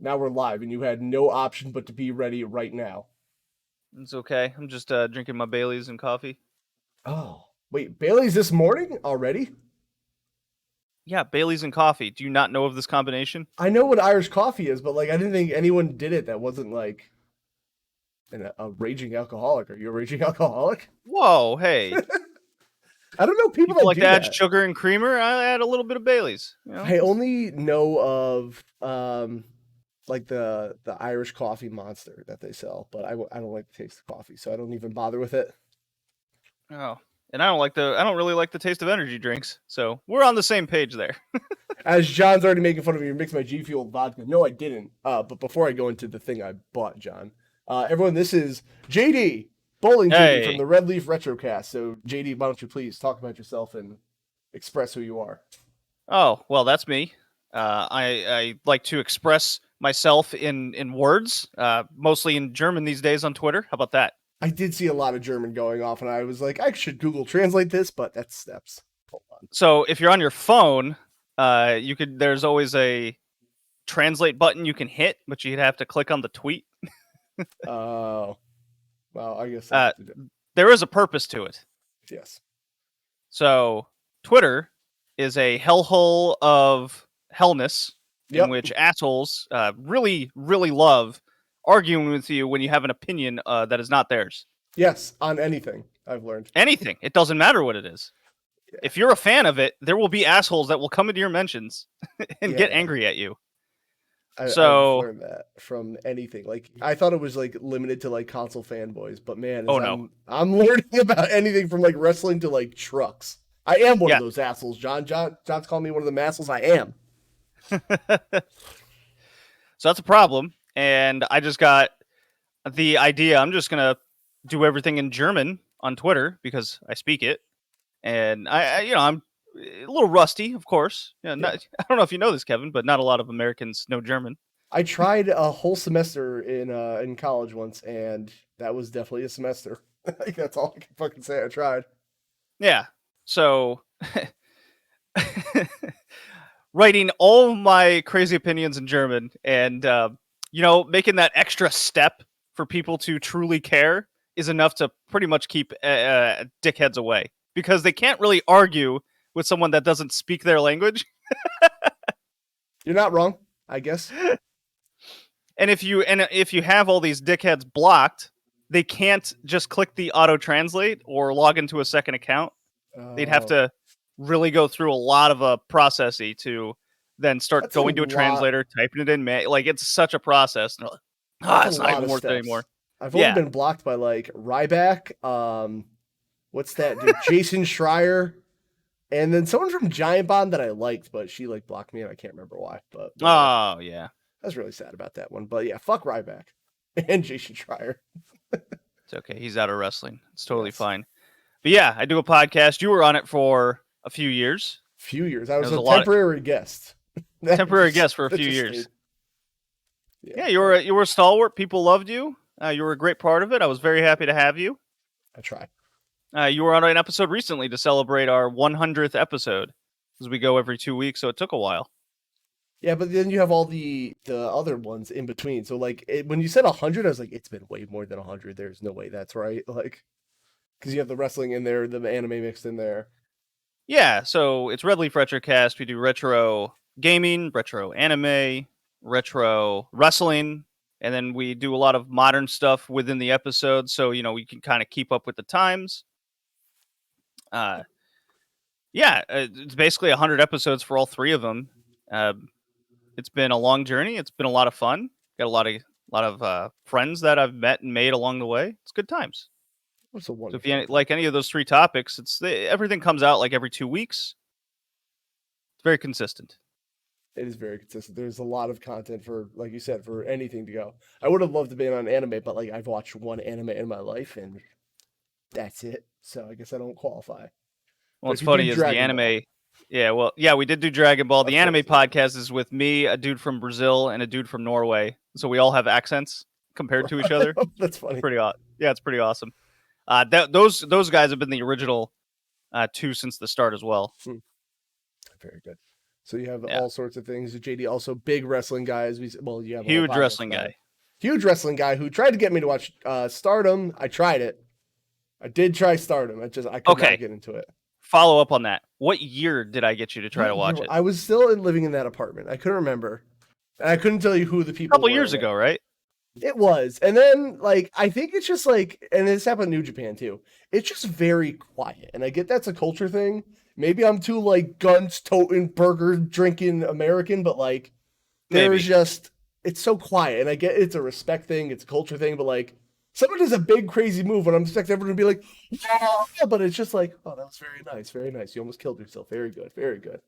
Now we're live, and you had no option but to be ready right now. It's okay. I'm just drinking my Baileys and coffee. Oh, wait, Bailey's this morning already? Yeah, Baileys and coffee. Do you not know of this combination? I know what Irish coffee is, but like I didn't think anyone did it that wasn't like a raging alcoholic. Are you a raging alcoholic? Whoa, hey. I don't know people People that like do to add that. sugar and creamer. I add a little bit of Baileys. You know? I only know of like the Irish coffee monster that they sell, but I don't like the taste of coffee, so I don't even bother with it. Oh, and I don't really like the taste of energy drinks. So we're on the same page there. As John's already making fun of me, mix my G Fuel vodka. No, I didn't. But before I go into the thing I bought, John, everyone, this is JD, Bowling JD from Hey. the Red Leaf Retrocast. So, JD, why don't you please talk about yourself and express who you are? Oh, well, that's me. I like to express myself in words, mostly in German these days on Twitter. How about that? I did see a lot of German going off, and I was like, I should Google Translate this, but that's steps. Hold on. So if you're on your phone, there's always a translate button you can hit, but you'd have to click on the tweet. Oh, well, I guess I have to do. There is a purpose to it. Yes. So Twitter is a hellhole of hellness in Yep. which assholes really, really love arguing with you when you have an opinion that is not theirs. Yes, on anything, I've learned. Anything. It doesn't matter what it is. Yeah. If you're a fan of it, there will be assholes that will come into your mentions and get angry at you. I've So, learned that from anything. Like I thought it was like limited to like console fanboys, but man, Oh, no. I'm learning about anything from like wrestling to like trucks. I am one Yeah. of those assholes, John. John's calling me one of the assholes. I am. so that's a problem. And I just got the idea. I'm just gonna do everything in German on Twitter because I speak it, and I'm a little rusty, of course. I don't know if you know this, Kevin, but not a lot of Americans know German. I tried a whole semester in college once, and that was definitely a semester. Like, that's all I can fucking say. I tried. Yeah. So writing all my crazy opinions in German and making that extra step for people to truly care is enough to pretty much keep dickheads away because they can't really argue with someone that doesn't speak their language. You're not wrong, I guess. And if you have all these dickheads blocked, they can't just click the auto translate or log into a second account. They'd have to really go through a lot of a processy to then start going to a translator, typing it in. Like it's such a process. It's not even worth it anymore. I've only been blocked by like Ryback. What's that dude? Jason Schreier, and then someone from Giant Bomb that I liked, but she like blocked me, and I can't remember why. But oh yeah, I was really sad about that one. But yeah, fuck Ryback and Jason Schreier. It's okay. He's out of wrestling. It's totally fine. But yeah, I do a podcast. You were on it for a few years. I was a temporary guest. Temporary guest for a few years. Yeah, you were a stalwart. People loved you. You were a great part of it. I was very happy to have you. I try. You were on an episode recently to celebrate our 100th episode, because we go every 2 weeks, so it took a while. Yeah, but then you have all the other ones in between. So like when you said 100, I was like, it's been way more than 100. There's no way that's right. Like, because you have the wrestling in there, the anime mixed in there. Yeah, so it's Red Leaf RetroCast. We do retro gaming, retro anime, retro wrestling, and then we do a lot of modern stuff within the episode, so we can kind of keep up with the times. It's basically 100 episodes for all three of them. It's been a long journey. It's been a lot of fun. Got a lot of friends that I've met and made along the way. It's good times. So if you like any of those three topics, everything comes out like every 2 weeks. It's very consistent. It is very consistent. There's a lot of content for, like you said, for anything to go. I would have loved to be on anime, but like I've watched one anime in my life, and that's it. So I guess I don't qualify. Well, what's funny is the anime. Ball. We did do Dragon Ball. The anime podcast is with me, a dude from Brazil, and a dude from Norway. So we all have accents compared to each other. That's funny. It's pretty awesome. Those guys have been the original two since the start as well. Very good. So you have Yeah. all sorts of things. JD also big wrestling guys. Well, you have a Huge whole podcast wrestling about guy. it. Huge wrestling guy who tried to get me to watch Stardom. I tried it. I did try Stardom. I could not get into it. Follow up on that. What year did I get you to try to watch it? I was still living in that apartment. I couldn't remember. And I couldn't tell you who the people were. A couple years ago, right? It was. And then, like, I think it's just like, and this happened in New Japan too. It's just very quiet. And I get that's a culture thing. Maybe I'm too, like, guns toting, burger drinking American, but, like, there's just, it's so quiet. And I get it's a respect thing, it's a culture thing, but, like, someone does a big crazy move and I'm expecting everyone to be like, yeah, but it's just like, oh, that was very nice, very nice. You almost killed yourself. Very good, very good.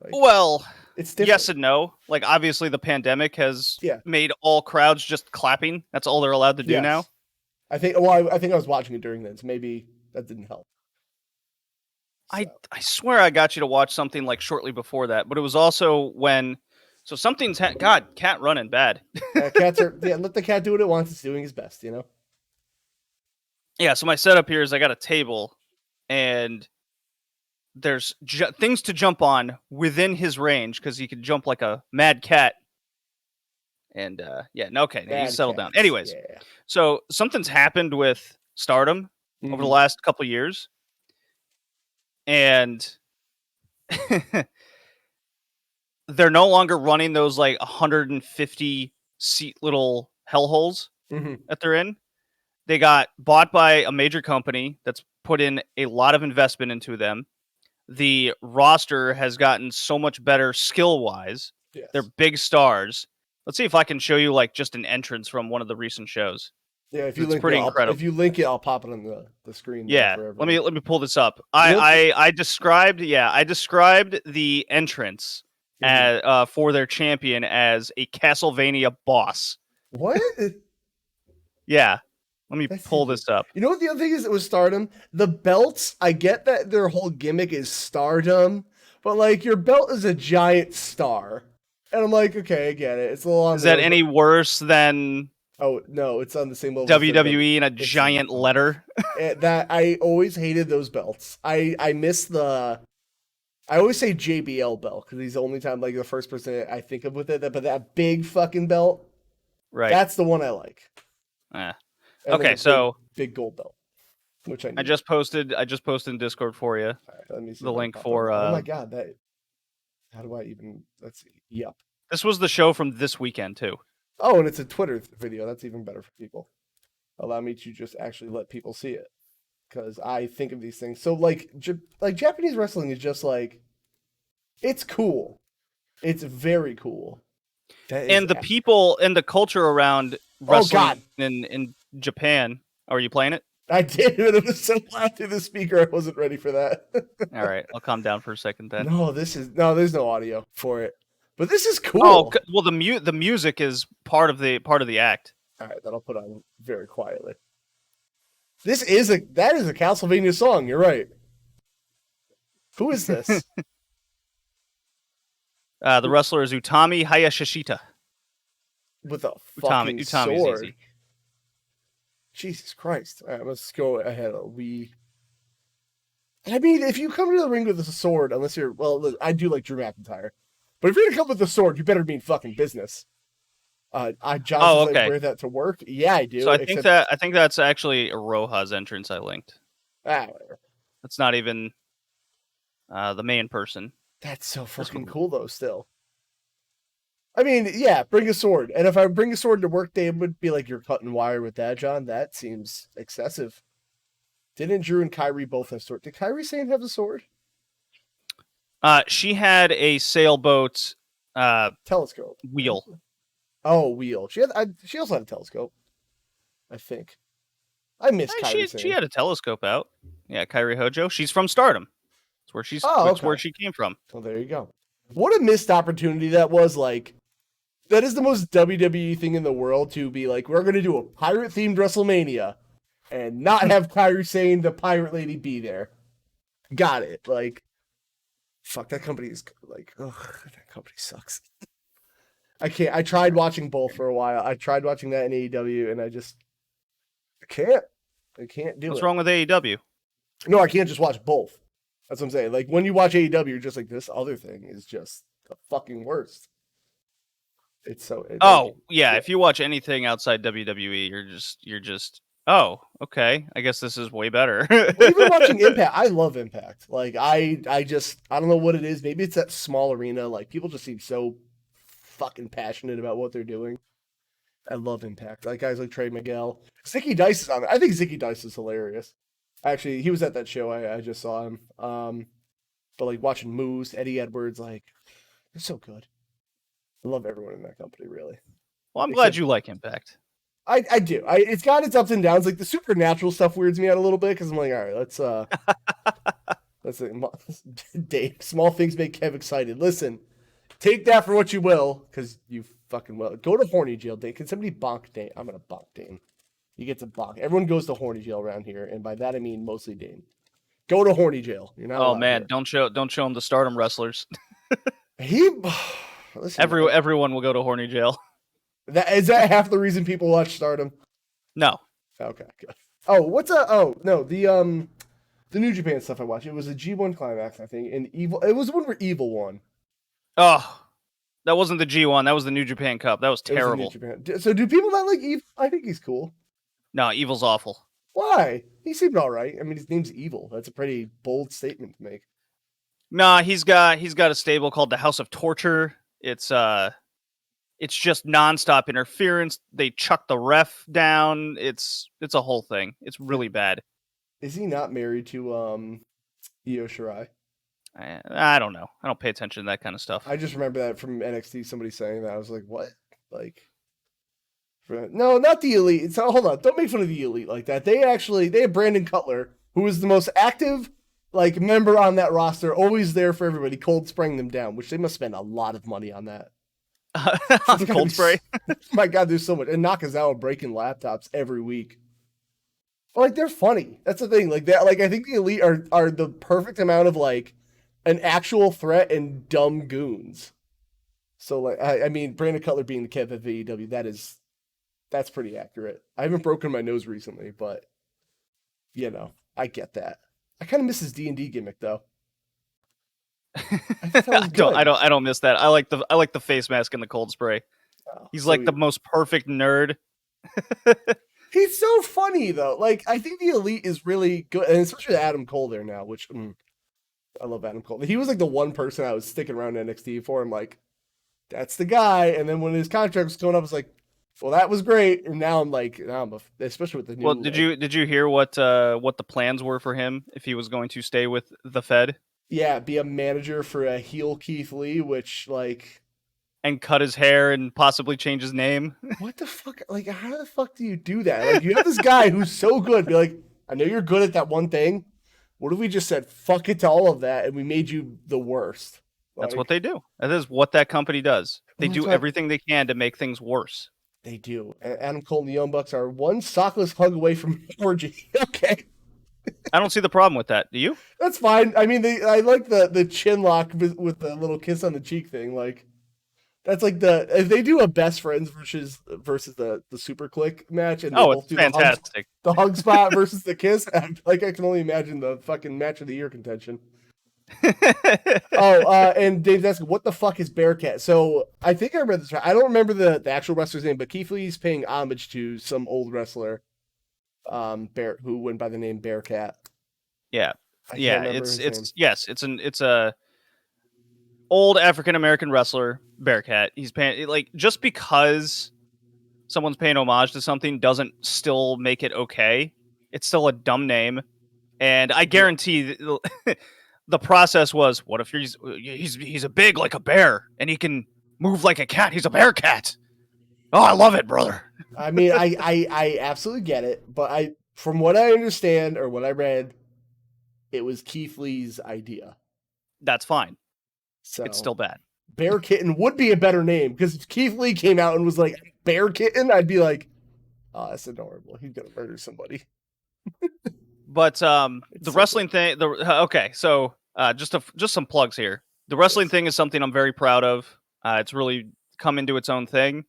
Like, well, it's different. Yes and no. Like, obviously the pandemic has made all crowds just clapping. That's all they're allowed to do now. I think I was watching it during then, so maybe that didn't help. So. I swear I got you to watch something like shortly before that, but it was also when something's cat running bad. Cats are let the cat do what it wants. It's doing his best, you know. Yeah, so my setup here is I got a table, and there's things to jump on within his range because he can jump like a mad cat. And he's settled down. Anyways, so something's happened with Stardom over the last couple of years. And they're no longer running those like 150 seat little hellholes that they're in. They got bought by a major company that's put in a lot of investment into them. The roster has gotten so much better skill-wise. Yes. They're big stars. Let's see if I can show you like just an entrance from one of the recent shows. Yeah, if you link it, incredible. If you link it, I'll pop it on the screen. Yeah, let me pull this up. I described the entrance for their champion as a Castlevania boss. What? Yeah, let me pull this up. You know what the other thing is? It was Stardom. The belts. I get that their whole gimmick is Stardom, but like your belt is a giant star, and I'm like, okay, I get it. It's a little. Is that any worse than? Oh no, it's on the same level. WWE in a giant letter. That I always hated those belts. I miss the. I always say JBL belt because he's the only time like the first person I think of with it. But that big fucking belt, right? That's the one I like. Okay, so big gold belt, which I just posted in Discord for you. All right, let me see the link for. Oh my god, that. How do I even? Let's see. Yep. This was the show from this weekend too. Oh, and it's a Twitter video. That's even better for people. Allow me to just actually let people see it. Because I think of these things. So, like Japanese wrestling is just like, it's cool. It's very cool. And the people and the culture around wrestling in Japan. Are you playing it? I did, but it was so loud through the speaker. I wasn't ready for that. All right, I'll calm down for a second then. No, there's no audio for it. But this is cool. Oh, well, the music is part of the act. All right, that'll put on very quietly. That is a Castlevania song. You're right. Who is this? The wrestler is Utami Hayashishita. With a fucking Utami's sword. Easy. Jesus Christ! All right, let's go ahead. I mean, if you come to the ring with a sword, unless you're I do like Drew McIntyre. But if you're gonna come with the sword, you better mean fucking business. John says I wear that to work. Yeah, I do. So I think that's actually Aroha's entrance I linked. Whatever. That's not even the main person. That's so fucking cool though. Still, I mean, yeah, bring a sword. And if I bring a sword to work, they would be like, "You're cutting wire with that, John." That seems excessive. Didn't Drew and Kyrie both have sword? Did Kyrie Sane have a sword? She had a sailboat telescope wheel. Oh, wheel. She also had a telescope. I think. I miss Kyrie Sane. She had a telescope out. Yeah, Kyrie Hojo. She's from Stardom. That's where she came from. Well, there you go. What a missed opportunity that was. Like, that is the most WWE thing in the world to be like, we're going to do a pirate-themed WrestleMania and not have Kyrie Sane, the pirate lady, be there. Got it. Like, fuck, that company is like, ugh, that company sucks. I can't. I tried watching both for a while. I tried watching that in AEW, and I can't. I can't do it. What's wrong with AEW? No, I can't just watch both. That's what I'm saying. Like when you watch AEW, you're just like, this other thing is just the fucking worst. It's so like, Oh, yeah, if you watch anything outside WWE, you're just oh, okay. I guess this is way better. well, even watching Impact, I love Impact. Like I don't know what it is. Maybe it's that small arena. Like people just seem so fucking passionate about what they're doing. I love Impact. Like guys like Trey Miguel. Zicky Dice is on it. I think Zicky Dice is hilarious. Actually, he was at that show. I just saw him. But like watching Moose, Eddie Edwards, like they're so good. I love everyone in that company, really. Well, I'm glad Except you like Impact. I do. It's got its ups and downs. Like the supernatural stuff weirds me out a little bit because I'm like, all right, let's Dave. Small things make Kev excited. Listen, take that for what you will, because you fucking will. Go to horny jail, Dane. Can somebody bonk Dane? I'm gonna bonk Dane. You get to bonk. Everyone goes to horny jail around here, and by that I mean mostly Dane. Go to horny jail. You're not. Oh man, don't show them the Stardom wrestlers. He. Listen, Everyone will go to horny jail. Is that half the reason people watch Stardom? No. Okay, good. Oh, the New Japan stuff I watched. It was a G1 Climax, I think, and Evil. It was the one where Evil won. Oh, that wasn't the G1. That was the New Japan Cup. That was terrible. So do people not like Evil? I think he's cool. No, Evil's awful. Why? He seemed all right. I mean, his name's Evil. That's a pretty bold statement to make. Nah, he's got a stable called the House of Torture. It's just nonstop interference. They chuck the ref down. It's a whole thing. It's really bad. Is he not married to Io Shirai? I don't know. I don't pay attention to that kind of stuff. I just remember that from NXT. Somebody saying that. I was like, what? Like, no, not the Elite. So hold on. Don't make fun of the Elite like that. They have Brandon Cutler, who is the most active member on that roster, always there for everybody, cold spraying them down, which they must spend a lot of money on that. Cold spray. My God, there's so much. And Nakazawa breaking laptops every week. But they're funny. That's the thing. Like that. Like I think the Elite are the perfect amount of an actual threat and dumb goons. So I mean, Brandon Cutler being the Kev at AEW, that's pretty accurate. I haven't broken my nose recently, but I get that. I kind of miss his D&D gimmick though. I don't miss that. I like the face mask and the cold spray. Oh, he's the most perfect nerd. He's so funny though. I think the Elite is really good, and especially Adam Cole there now, which I love Adam Cole. He was the one person I was sticking around NXT for. I'm like, that's the guy. And then when his contract was going up, I was like, well, that was great. And now I'm especially with the new. Well, did you hear what the plans were for him if he was going to stay with the Fed? Yeah, be a manager for a heel Keith Lee, which and cut his hair and possibly change his name. What the fuck? How the fuck do you do that? You have this guy who's so good. Be like, I know you're good at that one thing. What if we just said fuck it to all of that and we made you the worst? That's what they do. That is what that company does. They do everything they can to make things worse. They do. And Adam Cole and the Young Bucks are one sockless hug away from orgy. Okay. I don't see the problem with that. Do you? That's fine. I mean, I like the chin lock with the little kiss on the cheek thing. That's if they do a best friends versus the super click match, and it's fantastic. The hug spot versus the kiss. I can only imagine the fucking match of the year contention. And Dave's asking, what the fuck is Bearcat? So I think I read this right. I don't remember the actual wrestler's name, but Keith Lee's paying homage to some old wrestler, who went by the name Bearcat. Yeah, it's a old African American wrestler, Bearcat. He's paying just because someone's paying homage to something doesn't still make it okay. It's still a dumb name, and I guarantee the process was, what if he's a big like a bear and he can move like a cat? He's a bear cat. Oh, I love it, brother. I mean, I absolutely get it, but from what I understand or what I read, it was Keith Lee's idea. That's fine. So it's still bad. Bear Kitten would be a better name, because if Keith Lee came out and was like Bear Kitten, I'd be like, oh, that's adorable. He's gonna murder somebody. But the wrestling thing. So just some plugs here. The wrestling thing is something I'm very proud of. It's really come into its own thing,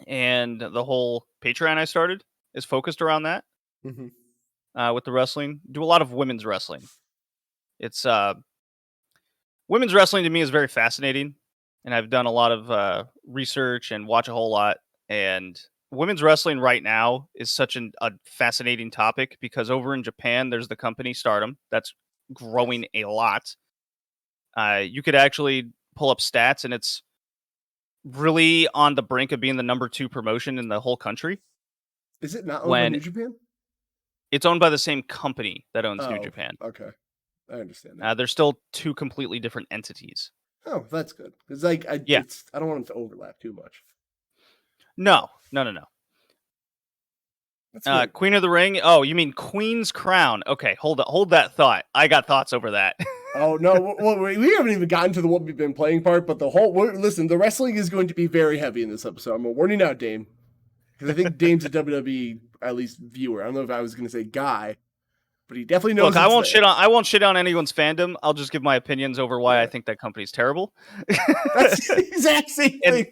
and the whole Patreon I started is focused around that. Mm-hmm. With the wrestling, do a lot of women's wrestling. It's women's wrestling to me is very fascinating, and I've done a lot of research and watch a whole lot. And women's wrestling right now is such a fascinating topic because over in Japan, there's the company Stardom that's growing a lot. You could actually pull up stats, and it's really on the brink of being the number 2 promotion in the whole country. Is it not owned by When New Japan? it's owned by the same company that owns New Oh, Japan. okay. I understand that. They're still 2 completely different entities. Oh, that's good. Because like I Yeah. don't want them to overlap too much. No. That's good. Queen of the Ring. Oh, you mean Queen's Crown? Okay, hold that thought. I got thoughts over that. Oh no! Well, we haven't even gotten to the what we've been playing part, but listen. The wrestling is going to be very heavy in this episode. I'm warning out, Dame, because I think Dame's a WWE at least viewer. I don't know if I was going to say guy, but he definitely knows. Look, I won't shit on anyone's fandom. I'll just give my opinions over why I think that company's terrible. That's the exact same thing.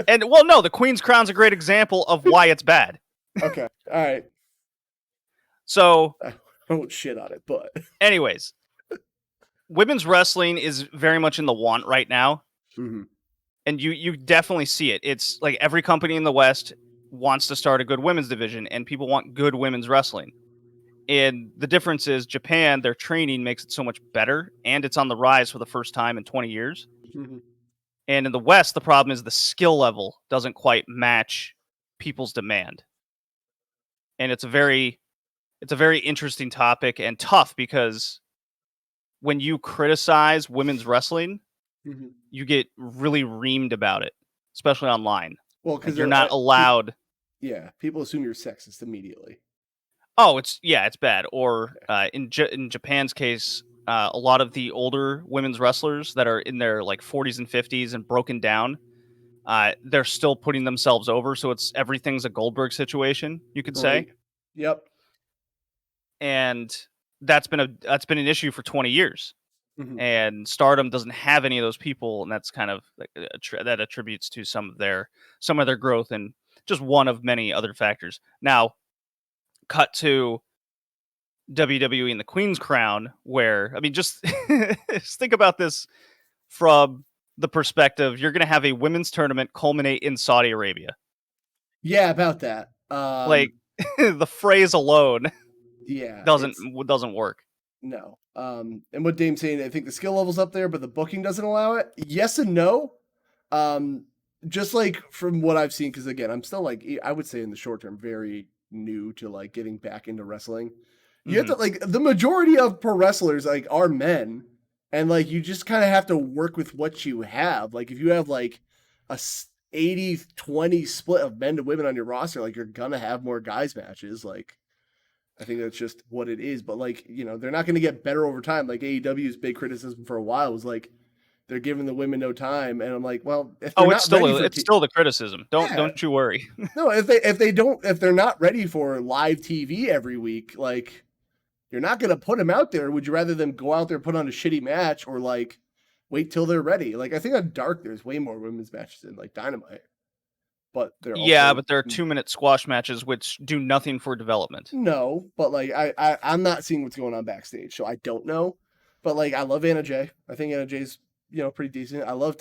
And well, no, the Queen's Crown's a great example of why it's bad. Okay, all right. So I won't shit on it, but anyways, women's wrestling is very much in the want right now. Mm-hmm. And you definitely see it. It's like every company in the West wants to start a good women's division, and people want good women's wrestling. And the difference is Japan, their training makes it so much better, and it's on the rise for the first time in 20 years. Mm-hmm. And in the West, the problem is the skill level doesn't quite match people's demand. And it's a very interesting topic and tough because when you criticize women's wrestling, Mm-hmm. you get really reamed about it, especially online. Well, because you're not allowed. People assume you're sexist immediately. Oh, it's bad. Or in Japan's case, a lot of the older women's wrestlers that are in their like 40s and 50s and broken down, they're still putting themselves over. So everything's a Goldberg situation, you could say. Yep. And that's been an issue for 20 years. Mm-hmm. And Stardom doesn't have any of those people, and that's kind of like that attributes to some of their growth and just one of many other factors. Now, cut to WWE and the Queen's Crown, where I mean, just think about this from the perspective you're going to have a women's tournament culminate in Saudi Arabia. Yeah, about that. Like the phrase alone, doesn't work. No. And what Dame's saying, I think the skill level's up there, but the booking doesn't allow it. Yes and no. Just like from what I've seen, because again, I'm still like, I would say in the short term, very new to like getting back into wrestling. You have to like the majority of pro wrestlers like are men, and like you just kind of have to work with what you have. Like if you have like a 80-20 split of men to women on your roster, like you're gonna have more guys matches. Like I think that's just what it is. But like, you know, they're not going to get better over time. Like AEW's big criticism for a while was like they're giving the women no time, and I'm like, well, if they're it's still the criticism. Don't you worry. No, if they're not ready for live TV every week, like you're not going to put them out there. Would you rather them go out there put on a shitty match or like wait till they're ready? Like I think on Dark there's way more women's matches than like Dynamite. But there are 2-minute squash matches which do nothing for development. No, but like I'm not seeing what's going on backstage, so I don't know. But like I love Anna Jay. I think Anna Jay's pretty decent. I love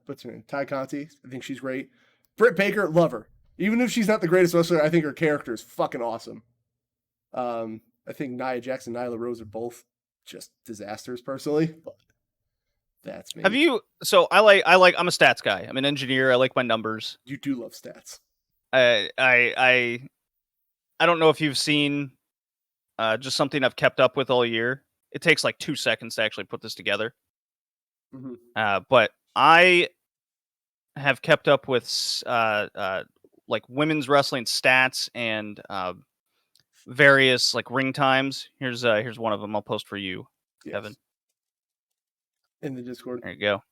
what's her name? Ty Conti. I think she's great. Britt Baker, love her. Even if she's not the greatest wrestler, I think her character is fucking awesome. I think Nia Jax and Nyla Rose are both just disasters personally, but that's me. I'm a stats guy. I'm an engineer. I like my numbers. You do love stats. I don't know if you've seen just something I've kept up with all year. It takes like 2 seconds to actually put this together. Mm-hmm. But I have kept up with like women's wrestling stats and various like ring times. Here's one of them. I'll post for you, Kevin. In the Discord. There you go.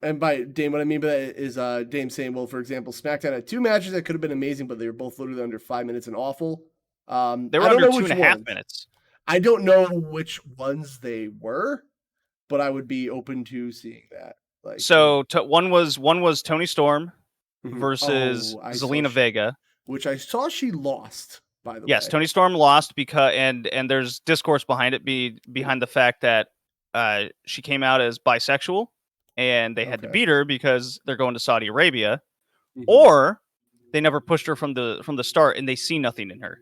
And by Dame, what I mean by that is Dame saying, well, for example, SmackDown had 2 matches that could have been amazing, but they were both literally under 5 minutes and awful. They were under 2.5 minutes. I don't know which ones they were, but I would be open to seeing that. Like, so one was Toni Storm versus Zelena Vega, which I saw she lost. by the Yes, way. Toni Storm lost because and there's discourse behind it behind the fact that she came out as bisexual and they had to Okay. beat her because they're going to Saudi Arabia, Mhm. or they never pushed her from the start and they see nothing in her.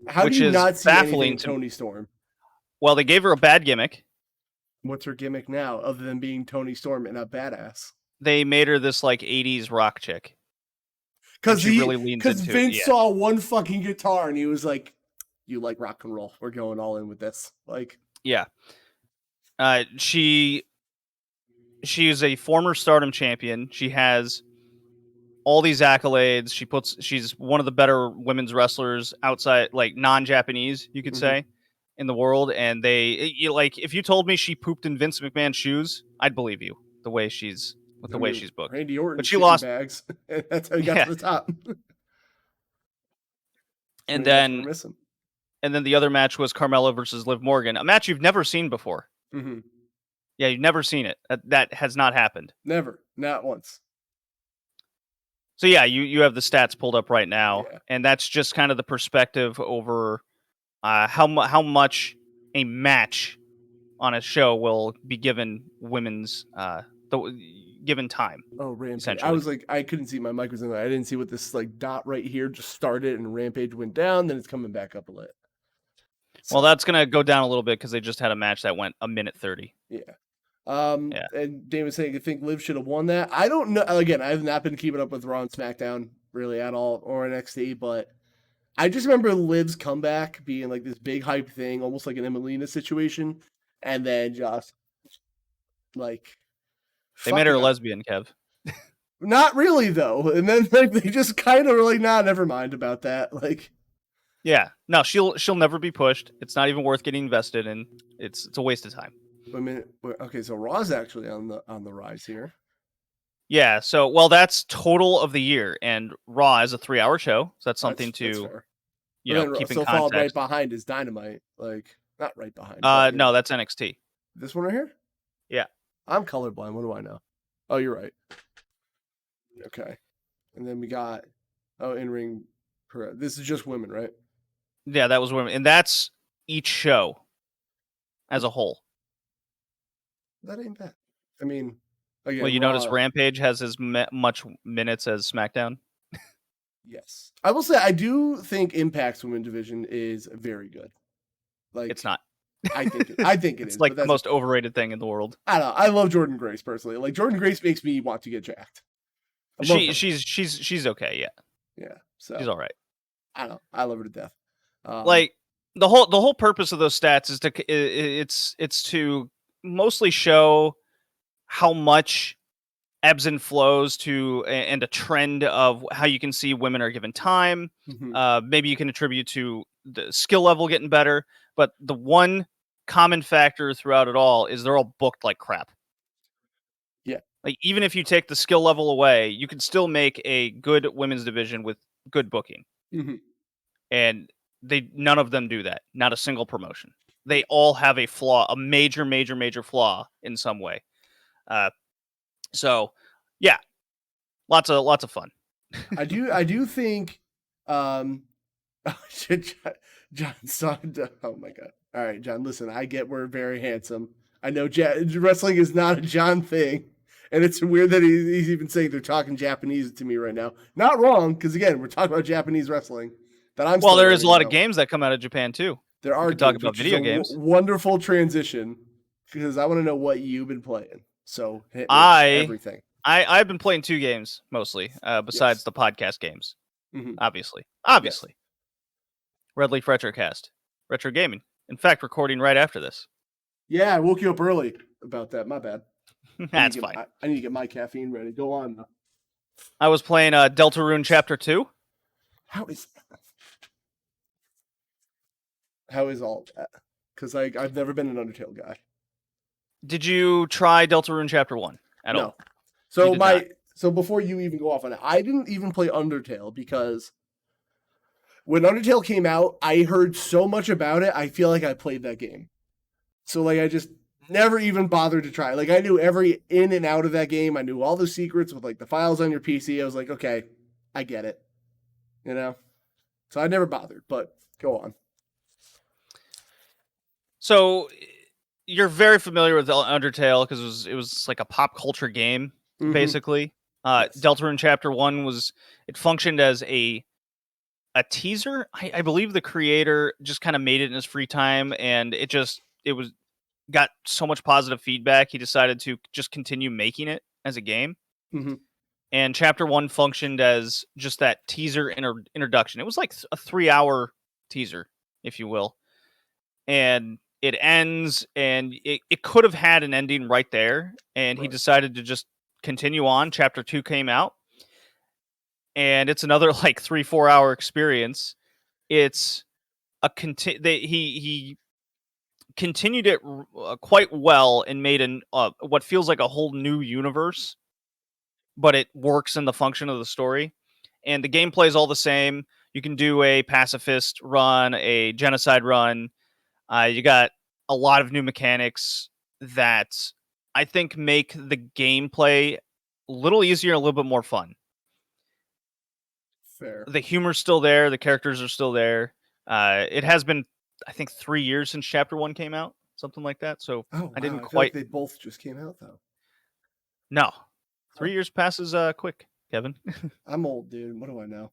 How which do you is not see anything baffling in Toni Storm? Well, they gave her a bad gimmick. What's her gimmick now, other than being Toni Storm and a badass? They made her this like 80s rock chick. Because Vince Vince saw one fucking guitar and he was like, "You like rock and roll? We're going all in with this." Like, yeah. She is a former Stardom champion. She has all these accolades. She's one of the better women's wrestlers outside, like non-Japanese, you could say, in the world. And if you told me she pooped in Vince McMahon's shoes, I'd believe you. The way she's booked. Randy Orton, but she lost bags. That's how he got to the top. and then the other match was Carmella versus Liv Morgan, a match you've never seen before. Mm-hmm. Yeah, you've never seen it. That has not happened. Never, not once. So yeah, you have the stats pulled up right now, and that's just kind of the perspective over how much a match on a show will be given women's given time. Oh, Rampage! Essentially. I was like, I couldn't see, my mic was in there. I didn't see what this like dot right here just started, and Rampage went down. Then it's coming back up a little. So, well, that's gonna go down a little bit because they just had a match that went a minute 30. Yeah. And David saying, I think Liv should have won that. I don't know. Again, I have not been keeping up with Raw and SmackDown really at all, or NXT, but I just remember Liv's comeback being like this big hype thing, almost like an Emelina situation, and then just like they made her a lesbian, Kev. Not really though, and then like they just kind of were like, nah, never mind about that. Like, yeah, no, she'll never be pushed. It's not even worth getting invested in. It's a waste of time. Wait a minute. Okay, so Raw's actually on the rise here. Yeah, so that's total of the year, and Raw is a 3-hour show, so that's something keep in context. So followed right behind is Dynamite, like not right behind. No, that's NXT. This one right here. Yeah, I'm colorblind. What do I know? Oh, you're right. Okay, and then we got in ring. This is just women, right? Yeah, that was women, and that's each show as a whole. That ain't bad. I mean, again, well, you notice Rampage has as much minutes as SmackDown. Yes, I will say I do think Impact's women division is very good. Like, it's not. I think it it's is. like the most overrated thing in the world. I don't know. I love Jordynne Grace personally. Like, Jordynne Grace makes me want to get jacked. She's okay. Yeah. So she's all right. I don't know. I love her to death. Like the whole purpose of those stats is it's to mostly show how much ebbs and flows and a trend of how you can see women are given time. Maybe you can attribute to the skill level getting better, but the one common factor throughout it all is they're all booked like crap. Yeah. Like, even if you take the skill level away, you can still make a good women's division with good booking. And none of them do that. Not a single promotion. They all have a flaw, a major flaw in some way. So yeah, lots of fun. I do think John started. Oh my god! All right, John. Listen, I get we're very handsome. I know wrestling is not a John thing, and it's weird that he's even saying they're talking Japanese to me right now. Not wrong, because again, we're talking about Japanese wrestling. There is a lot of games that come out of Japan too. There are talk about video games. Wonderful transition, because I want to know what you've been playing. So hit everything. I've been playing 2 games mostly, besides the podcast games. Obviously. Yes. RedLeafRetroCast, retro gaming. In fact, recording right after this. Yeah, I woke you up early about that. My bad. That's fine. I need to get my caffeine ready. Go on. I was playing Deltarune Chapter 2. How is all that? Because I've never been an Undertale guy. Did you try Deltarune Chapter 1 at all? So so before you even go off on it, I didn't even play Undertale because when Undertale came out, I heard so much about it. I feel like I played that game. So like I just never even bothered to try. Like I knew every in and out of that game. I knew all the secrets with like the files on your PC. I was like, okay, I get it. You know? So I never bothered, but go on. So you're very familiar with Undertale because it was like a pop culture game, basically. Yes. Deltarune Chapter 1 it functioned as a teaser. I believe the creator just kind of made it in his free time, and it was got so much positive feedback, he decided to just continue making it as a game. Mm-hmm. And Chapter 1 functioned as just that teaser introduction. It was like a 3-hour teaser, if you will. And it ends, and it could have had an ending right there, and he decided to just continue on. Chapter 2 came out, and it's another like 3-4 hour experience. It's he continued it quite well and made what feels like a whole new universe, but it works in the function of the story. And the gameplay is all the same. You can do a pacifist run, a genocide run. You got a lot of new mechanics that I think make the gameplay a little easier, a little bit more fun. Fair. The humor's still there. The characters are still there. It has been, I think, 3 years since Chapter 1 came out, something like that. So I didn't feel quite. like they both just came out though. No, 3 years passes quick, Kevin. I'm old, dude. What do I know?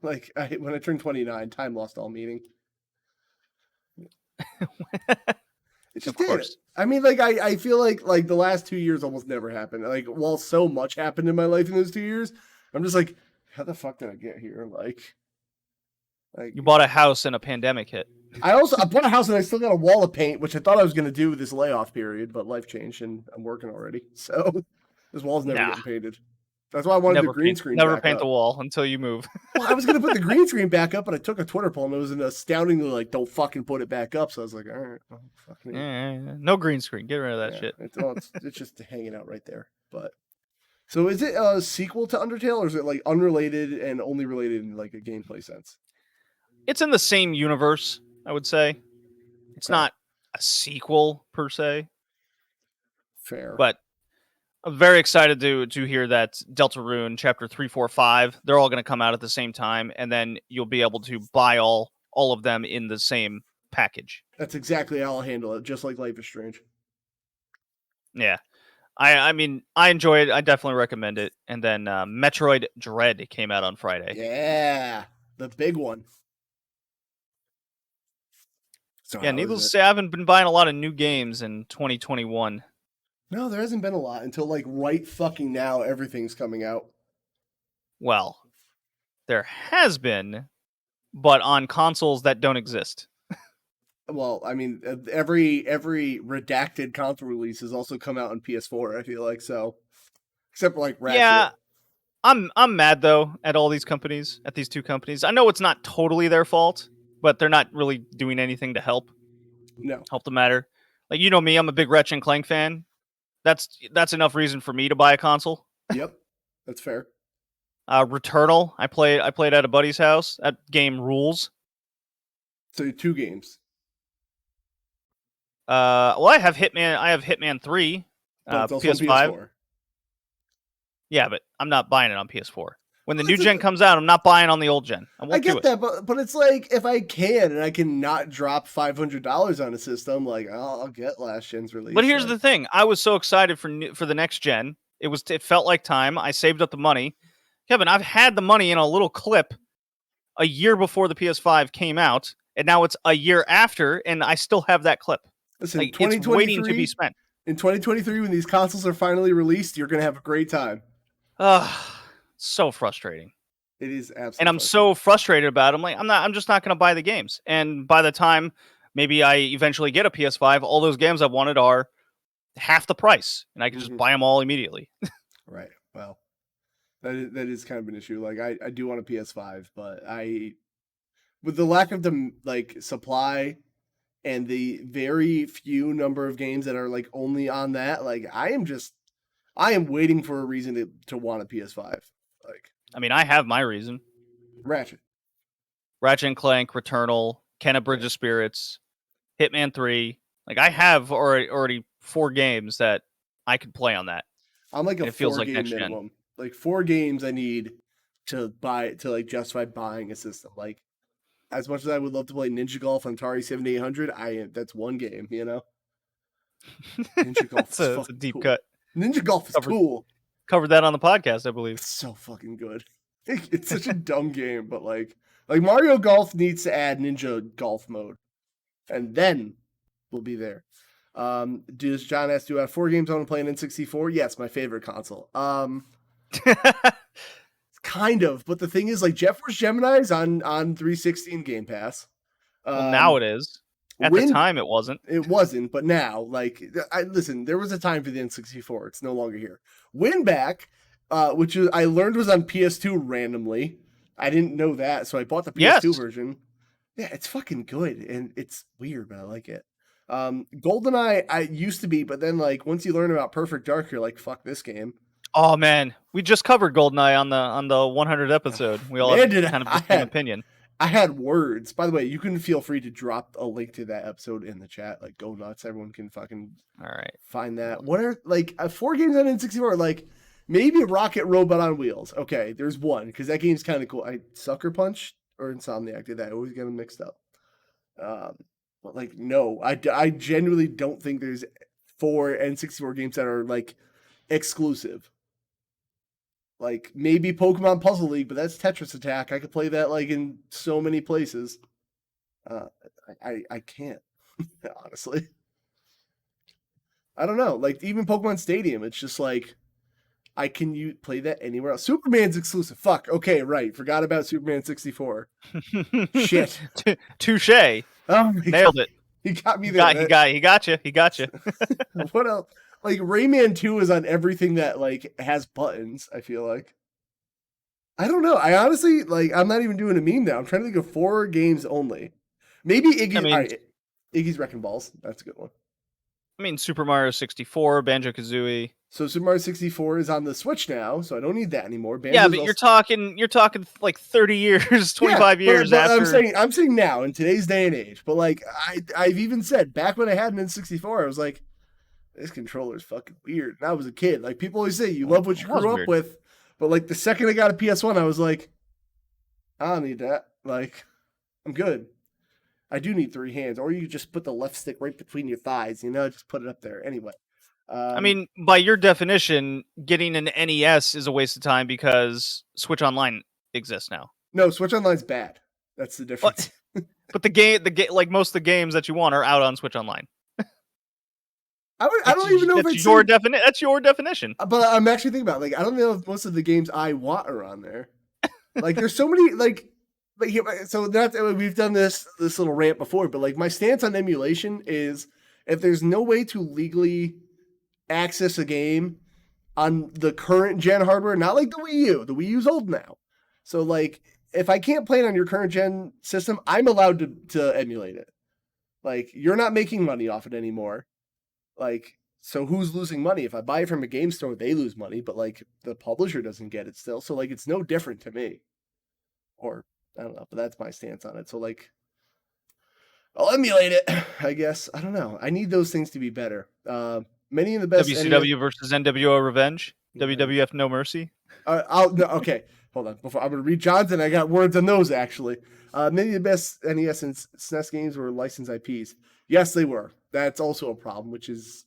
Like when I turned 29, time lost all meaning. It just did. I mean, like I feel like the last 2 years almost never happened. Like while so much happened in my life in those 2 years, I'm just like, how the fuck did I get here? Like you bought a house and a pandemic hit. I bought a house and I still got a wall of paint, which I thought I was going to do with this layoff period, but life changed and I'm working already. So this wall's never getting painted. That's why I wanted the green screen. Never paint the wall until you move. Well, I was going to put the green screen back up, but I took a Twitter poll and it was an astoundingly like, don't fucking put it back up. So I was like, all right, well, fucking no green screen. Get rid of that shit. It's just hanging out right there. But so is it a sequel to Undertale or is it like unrelated and only related in like a gameplay sense? It's in the same universe, I would say. It's not a sequel per se. Fair. But I'm very excited to hear that Deltarune Chapter 3, 4, 5, they're all going to come out at the same time, and then you'll be able to buy all of them in the same package. That's exactly how I'll handle it, just like Life is Strange. Yeah. I mean, I enjoy it. I definitely recommend it. And then Metroid Dread came out on Friday. Yeah, the big one. So yeah, needless to say, I haven't been buying a lot of new games in 2021. No, there hasn't been a lot until like right fucking now. Everything's coming out. Well, there has been, but on consoles that don't exist. Well, I mean, every redacted console release has also come out on PS4. I feel like so, except for like Ratchet. Yeah, I'm mad though at all these companies, at these two companies. I know it's not totally their fault, but they're not really doing anything to help the matter. Like, you know me, I'm a big Ratchet and Clank fan. That's enough reason for me to buy a console. Yep, that's fair. Returnal, I played at a buddy's house. That game rules. So 2 games. Well, I have Hitman 3, PS5. Yeah, but I'm not buying it on PS4. When the new gen comes out, I'm not buying on the old gen. I get that, but it's like if I can and I can not drop $500 on a system, like I'll get last gen's release. But here's the thing: I was so excited for the next gen. It felt like time. I saved up the money. Kevin, I've had the money in a little clip a year before the PS5 came out, and now it's a year after, and I still have that clip. Listen, like, it's waiting to be spent. In 2023, when these consoles are finally released, you're gonna have a great time. So frustrating. It is absolutely. And I'm so frustrated about it. I'm just not going to buy the games. And by the time maybe I eventually get a PS5, all those games I wanted are half the price, and I can just buy them all immediately. Right. Well, that is kind of an issue. Like I do want a PS5, but with the lack of the like supply and the very few number of games that are like only on that, like I am waiting for a reason to want a PS5. Like, I mean, I have my reason. Ratchet and Clank, Returnal, Kenna Bridge of Spirits, Hitman 3. Like, I have already 4 games that I could play on that. I'm like a 4-game minimum. Like 4 games I need to like justify buying a system. Like as much as I would love to play Ninja Golf on Atari 7800, that's one game, you know. Ninja Golf is That's a fucking deep cool. cut. Ninja Golf is cool. Covered that on the podcast, I believe. It's so fucking good. It's such a dumb game, but like Mario Golf needs to add Ninja Golf mode, and then we'll be there. Does John ask, do I have 4 games I want to play in N64? Yes, my favorite console. Kind of, but the thing is, like, Jet Force Gemini is on 360 and Game Pass. Well, now it is. At the time, it wasn't. It wasn't, but now, like, listen, there was a time for the N64. It's no longer here. Win Back, which I learned was on PS2 randomly. I didn't know that, so I bought the PS2 version. Yeah, it's fucking good, and it's weird, but I like it. GoldenEye, I used to be, but then, like, once you learn about Perfect Dark, you're like, fuck this game. Oh man, we just covered GoldenEye on the 100th episode. We all had kind of the same opinion. I had words. By the way, you can feel free to drop a link to that episode in the chat. Like, go nuts. Everyone can fucking find that. What are, like, 4 games on N64? Like, maybe Rocket Robot on Wheels. Okay, there's one, because that game's kind of cool. Sucker Punch or Insomniac did that. I always get them mixed up. But, like, no. I genuinely don't think there's 4 N64 games that are, like, exclusive. Like, maybe Pokemon Puzzle League, but that's Tetris Attack. I could play that, like, in so many places. I can't, honestly. I don't know. Like, even Pokemon Stadium, it's just like, can play that anywhere else? Superman's exclusive. Fuck. Okay, right. Forgot about Superman 64. Shit. Touche. Oh, nailed it. He got me there. He got you. What else? Like, Rayman 2 is on everything that, like, has buttons, I feel like. I don't know. I honestly, like, I'm not even doing a meme now. I'm trying to think of 4 games only. Maybe Iggy's Wrecking Balls. That's a good one. I mean, Super Mario 64, Banjo-Kazooie. So Super Mario 64 is on the Switch now, so I don't need that anymore. Yeah, but you're talking like 30 years, 25 years but after. I'm saying now, in today's day and age. But, like, I've even said, back when I had an N64, I was like, this controller's fucking weird. And I was a kid. Like, people always say, you love what you grew up with. But, like, the second I got a PS1, I was like, I don't need that. Like, I'm good. I do need 3 hands. Or you just put the left stick right between your thighs, you know? Just put it up there. Anyway. I mean, by your definition, getting an NES is a waste of time because Switch Online exists now. No, Switch Online's bad. That's the difference. But the game, like most of the games that you want are out on Switch Online. I don't even know if it's that's your definition. But I'm actually thinking about it. Like, I don't know if most of the games I want are on there. Like, there's so many, like, so we've done this little rant before, but, like, my stance on emulation is if there's no way to legally access a game on the current gen hardware, not like the Wii U. The Wii U's old now. So, like, if I can't play it on your current gen system, I'm allowed to emulate it. Like, you're not making money off it anymore. Like, so who's losing money? If I buy it from a game store, they lose money, but, like, the publisher doesn't get it still. So, like, it's no different to me. Or, I don't know, but that's my stance on it. So, like, I'll emulate it, I guess. I don't know. I need those things to be better. Many of the best WCW versus NWO Revenge, WWF No Mercy. Okay, hold on. I'm going to read John's, I got words on those, actually. Many of the best NES and SNES games were licensed IPs. Yes, they were. That's also a problem, which is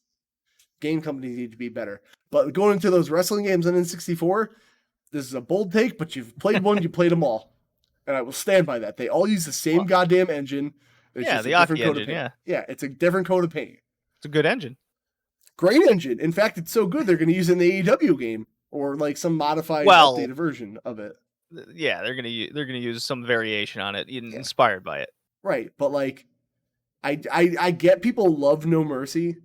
game companies need to be better. But going into those wrestling games on N64, this is a bold take, but you've played one, you played them all. And I will stand by that. They all use the same goddamn engine. It's just the a different Aki coat engine, of paint. yeah. Yeah, it's a different coat of paint. It's a good engine. Great engine. In fact, it's so good they're going to use it in the AEW game or like some modified, updated version of it. Yeah, they're gonna use some variation on it, inspired by it. Right, but like, I get people love No Mercy,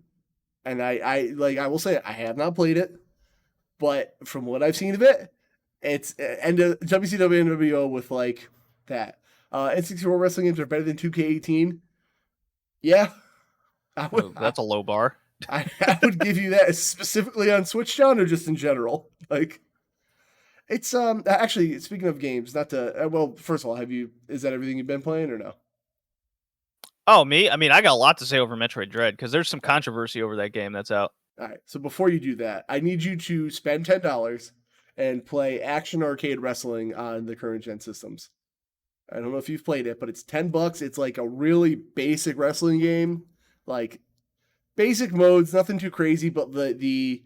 and I will say I have not played it, but from what I've seen of it, it's and WCW NWO with like that. N64 wrestling games are better than 2K18. Yeah, That's a low bar. I would give you that specifically on Switch, John, or just in general. Like, it's actually, speaking of games, not to well, first of all, is that everything you've been playing or no? Oh, me? I mean, I got a lot to say over Metroid Dread because there's some controversy over that game that's out. All right, so before you do that, I need you to spend $10 and play Action Arcade Wrestling on the current gen systems. I don't know if you've played it, but it's $10. It's like a really basic wrestling game, like basic modes, nothing too crazy, but the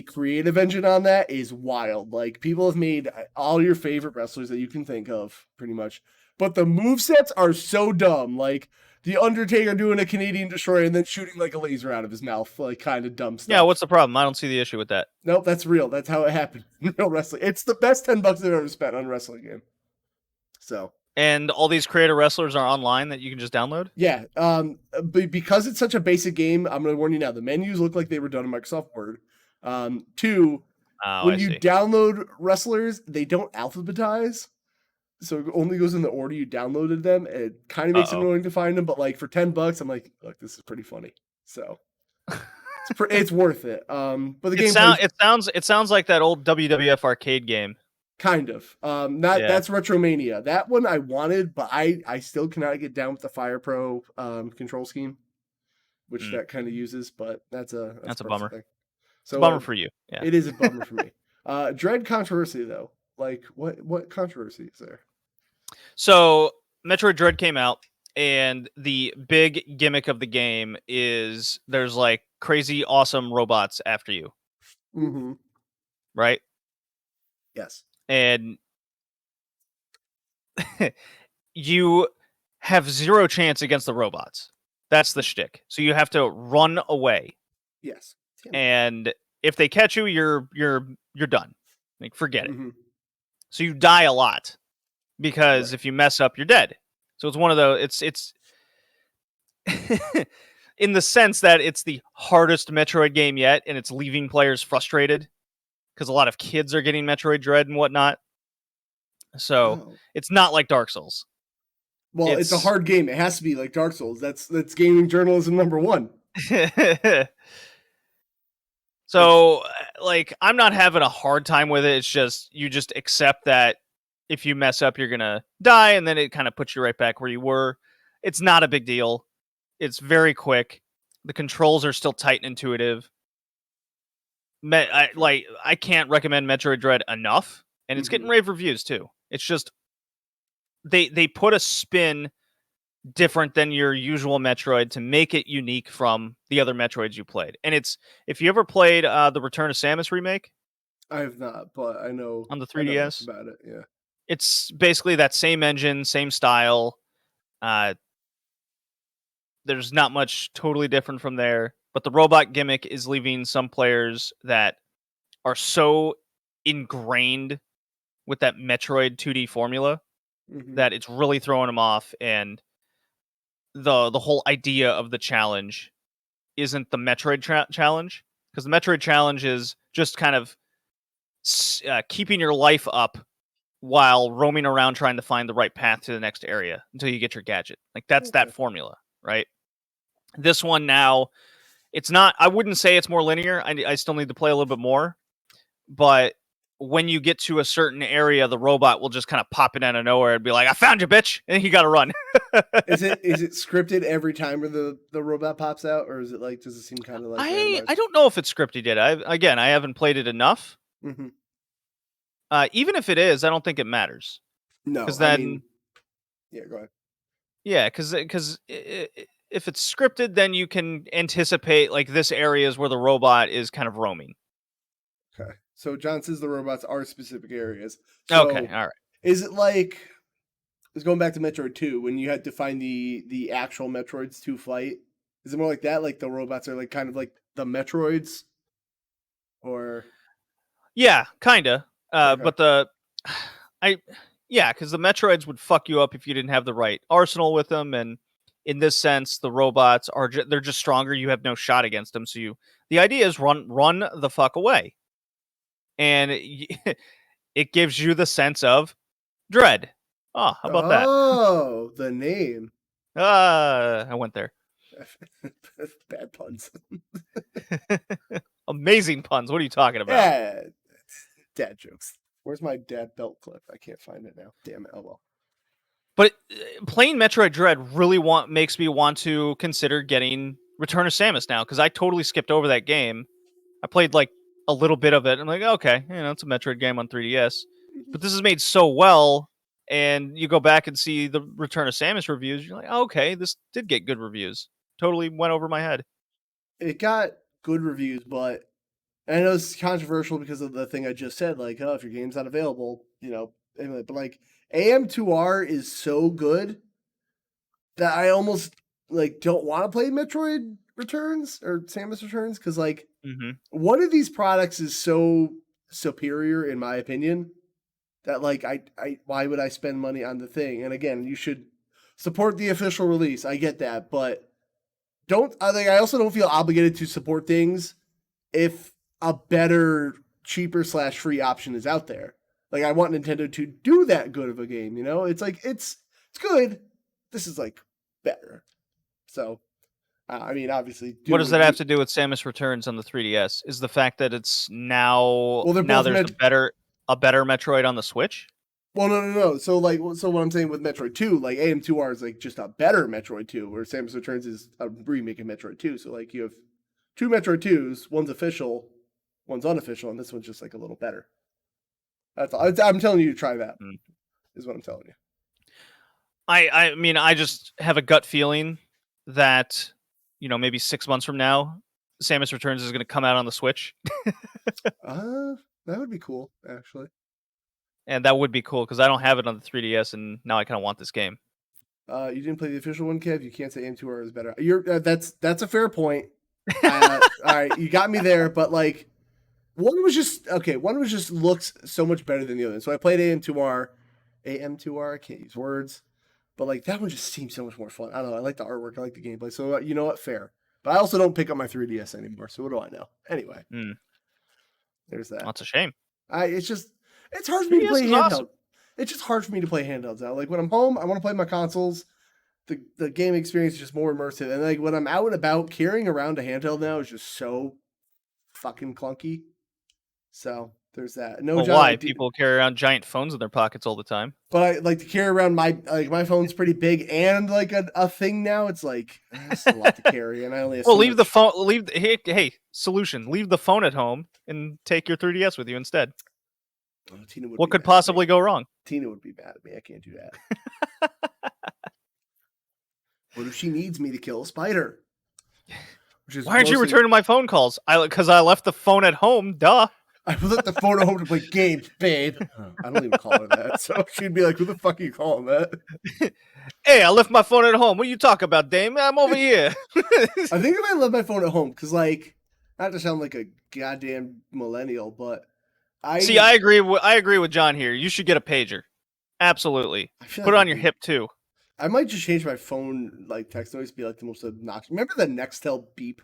creative engine on that is wild. Like people have made all your favorite wrestlers that you can think of, pretty much. But the movesets are so dumb. Like the Undertaker doing a Canadian Destroyer and then shooting like a laser out of his mouth, like kind of dumb stuff. Yeah, what's the problem? I don't see the issue with that. Nope, that's real. That's how it happened in real wrestling. It's the best $10 I've ever spent on a wrestling game. So. And all these creator wrestlers are online that you can just download? Yeah. Because it's such a basic game, I'm going to warn you now. The menus look like they were done in Microsoft Word. Two, when you download wrestlers, they don't alphabetize. So it only goes in the order you downloaded them. It kind of makes it annoying to find them, but like for $10, I'm like, look, this is pretty funny. So it's worth it. But the game it sounds like that old WWF arcade game. Kind of. That's Retromania. That one I wanted, but I still cannot get down with the Fire Pro control scheme, which that kind of uses. But that's a bummer. Thing. So, it's a bummer for you. Yeah, it is a bummer for me. Dread controversy though. Like what controversy is there? So Metroid Dread came out, and the big gimmick of the game is there's like crazy awesome robots after you. Mm-hmm. Right? Yes. And you have zero chance against the robots. That's the shtick. So you have to run away. Yes. And if they catch you, you're done. Like forget it. Mm-hmm. So you die a lot because if you mess up, you're dead. So it's one of those. It's in the sense that it's the hardest Metroid game yet, and it's leaving players frustrated because a lot of kids are getting Metroid Dread and whatnot. So it's not like Dark Souls. Well, it's a hard game. It has to be like Dark Souls. That's gaming journalism number one. So, like, I'm not having a hard time with it. It's just, you just accept that if you mess up, you're going to die, and then it kind of puts you right back where you were. It's not a big deal. It's very quick. The controls are still tight and intuitive. I can't recommend Metroid Dread enough, and it's getting rave reviews, too. It's just, they put a spin different than your usual Metroid to make it unique from the other Metroids you played. And it's, if you ever played the Return of Samus remake, I have not, but I know on the 3DS about it. Yeah, it's basically that same engine, same style. There's not much totally different from there, but the robot gimmick is leaving some players that are so ingrained with that Metroid 2D formula that it's really throwing them off. And the whole idea of the challenge isn't the Metroid challenge, because the Metroid challenge is just kind of keeping your life up while roaming around trying to find the right path to the next area until you get your gadget. Like that's that formula, right? This one now, it's not, I wouldn't say it's more linear. I still need to play a little bit more, but when you get to a certain area, the robot will just kind of pop in out of nowhere and be like, "I found you, bitch," and you got to run. Is it scripted every time where the robot pops out, or is it like, does it seem kind of like I don't know if it's scripted yet. I haven't played it enough. Even if it is, I don't think it matters. No, because then, go ahead. Yeah, because if it's scripted, then you can anticipate like this area is where the robot is kind of roaming. Okay. So John says the robots are specific areas. So okay, all right. Is it like, it's going back to Metroid 2, when you had to find the actual Metroids to fight? Is it more like that? Like the robots are like kind of like the Metroids? Or yeah, kinda. Okay. But because the Metroids would fuck you up if you didn't have the right arsenal with them, and in this sense, the robots are they're just stronger. You have no shot against them, so the idea is run the fuck away. And it gives you the sense of dread. Oh, how about that? Oh, the name. I went there. Bad puns. Amazing puns. What are you talking about? Yeah, dad jokes. Where's my dad belt clip? I can't find it now. Damn it. Oh well. But playing Metroid Dread really makes me want to consider getting Return of Samus now, because I totally skipped over that game. I played like a little bit of it. I'm like, okay, it's a Metroid game on 3DS. But this is made so well and you go back and see the Return of Samus reviews, you're like, oh, okay, this did get good reviews. Totally went over my head. It got good reviews, but and I know it's controversial because of the thing I just said, like, oh, if your game's not available, but like AM2R is so good that I almost like don't want to play Metroid Returns or Samus Returns because like one of these products is so superior in my opinion that like I why would I spend money on the thing? And again, you should support the official release. I get that, but I also don't feel obligated to support things if a better, cheaper / free option is out there. Like I want Nintendo to do that good of a game, It's like it's good. This is like better. So, I mean, obviously, what does that have to do with Samus Returns on the 3DS? Is the fact that it's now there's a better Metroid on the Switch? Well, no. So what I'm saying with Metroid 2, like AM2R is like just a better Metroid 2, where Samus Returns is a remake of Metroid 2. So like you have two Metroid 2s, one's official, one's unofficial, and this one's just like a little better. That's all. I'm telling you to try that. Is what I'm telling you. I mean, I just have a gut feeling that, maybe 6 months from now, Samus Returns is going to come out on the Switch. That would be cool, actually. And that would be cool because I don't have it on the 3DS, and now I kind of want this game. You didn't play the official one, Kev. You can't say AM2R is better. That's a fair point. All right, you got me there, but like one was just looks so much better than the other. So I played AM2R. I can't use words. But like that one just seems so much more fun. I don't know. I like the artwork. I like the gameplay. So you know what? Fair. But I also don't pick up my 3DS anymore. So what do I know? Anyway, there's that. That's a shame. It's hard for me to play handheld. Awesome. It's just hard for me to play handhelds now. Like when I'm home, I want to play my consoles. The game experience is just more immersive. And like when I'm out and about, carrying around a handheld now is just so fucking clunky. So there's that. Why? People carry around giant phones in their pockets all the time. But I like to carry around my phone's pretty big and like a thing now. It's like it's a lot to carry, and I only have leave the phone. Solution. Leave the phone at home and take your 3DS with you instead. Oh, Tina would what could possibly go wrong? Tina would be mad at me. I can't do that. What if she needs me to kill a spider? Why aren't you returning my phone calls? Because I left the phone at home. Duh. I left the phone at home to play games, babe. I don't even call her that. So she'd be like, who the fuck are you calling that? Hey, I left my phone at home. What are you talking about, Dame? I'm over here. I think I left my phone at home because, like, not to sound like a goddamn millennial, but I agree with John here. You should get a pager. Absolutely. Put it on your hip, too. I might just change my phone, like, text noise to be, like, the most obnoxious. Remember the Nextel beep?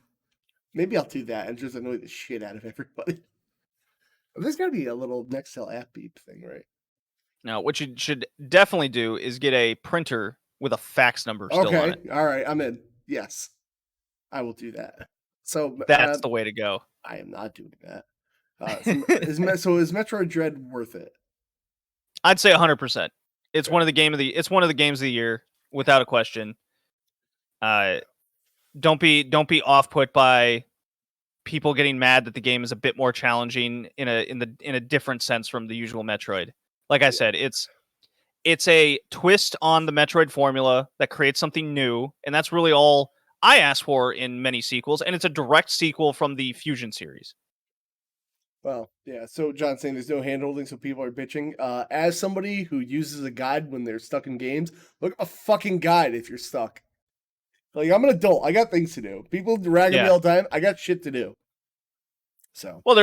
Maybe I'll do that and just annoy the shit out of everybody. There's got to be a little Nextel app beep thing, right? No, what you should definitely do is get a printer with a fax number still on it. All right, I'm in. Yes, I will do that. So that's the way to go. I am not doing that. Is Metroid Dread worth it? I'd say 100%. It's one of the games of the year without a question. Don't be off put by people getting mad that the game is a bit more challenging in a different sense from the usual Metroid. Like I said, it's a twist on the Metroid formula that creates something new, and that's really all I ask for in many sequels, and it's a direct sequel from the Fusion series. Well, yeah, so John's saying there's no hand-holding, so people are bitching. As somebody who uses a guide when they're stuck in games, look at a fucking guide if you're stuck. Like, I'm an adult. I got things to do. People rag at me all the time. I got shit to do. So. Well,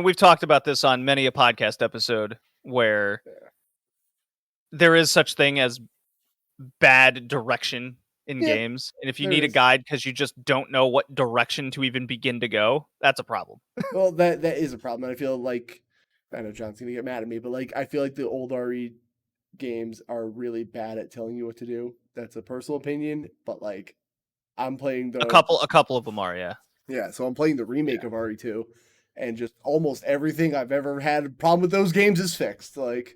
we've talked about this on many a podcast episode where there is such thing as bad direction in games. And if you need a guide because you just don't know what direction to even begin to go, that's a problem. Well, that is a problem. And I feel like, I know John's going to get mad at me, but like, I feel like the old RE games are really bad at telling you what to do. That's a personal opinion, but like, I'm playing a couple of them are, yeah. Yeah, so I'm playing the remake of RE2, and just almost everything I've ever had a problem with those games is fixed. Like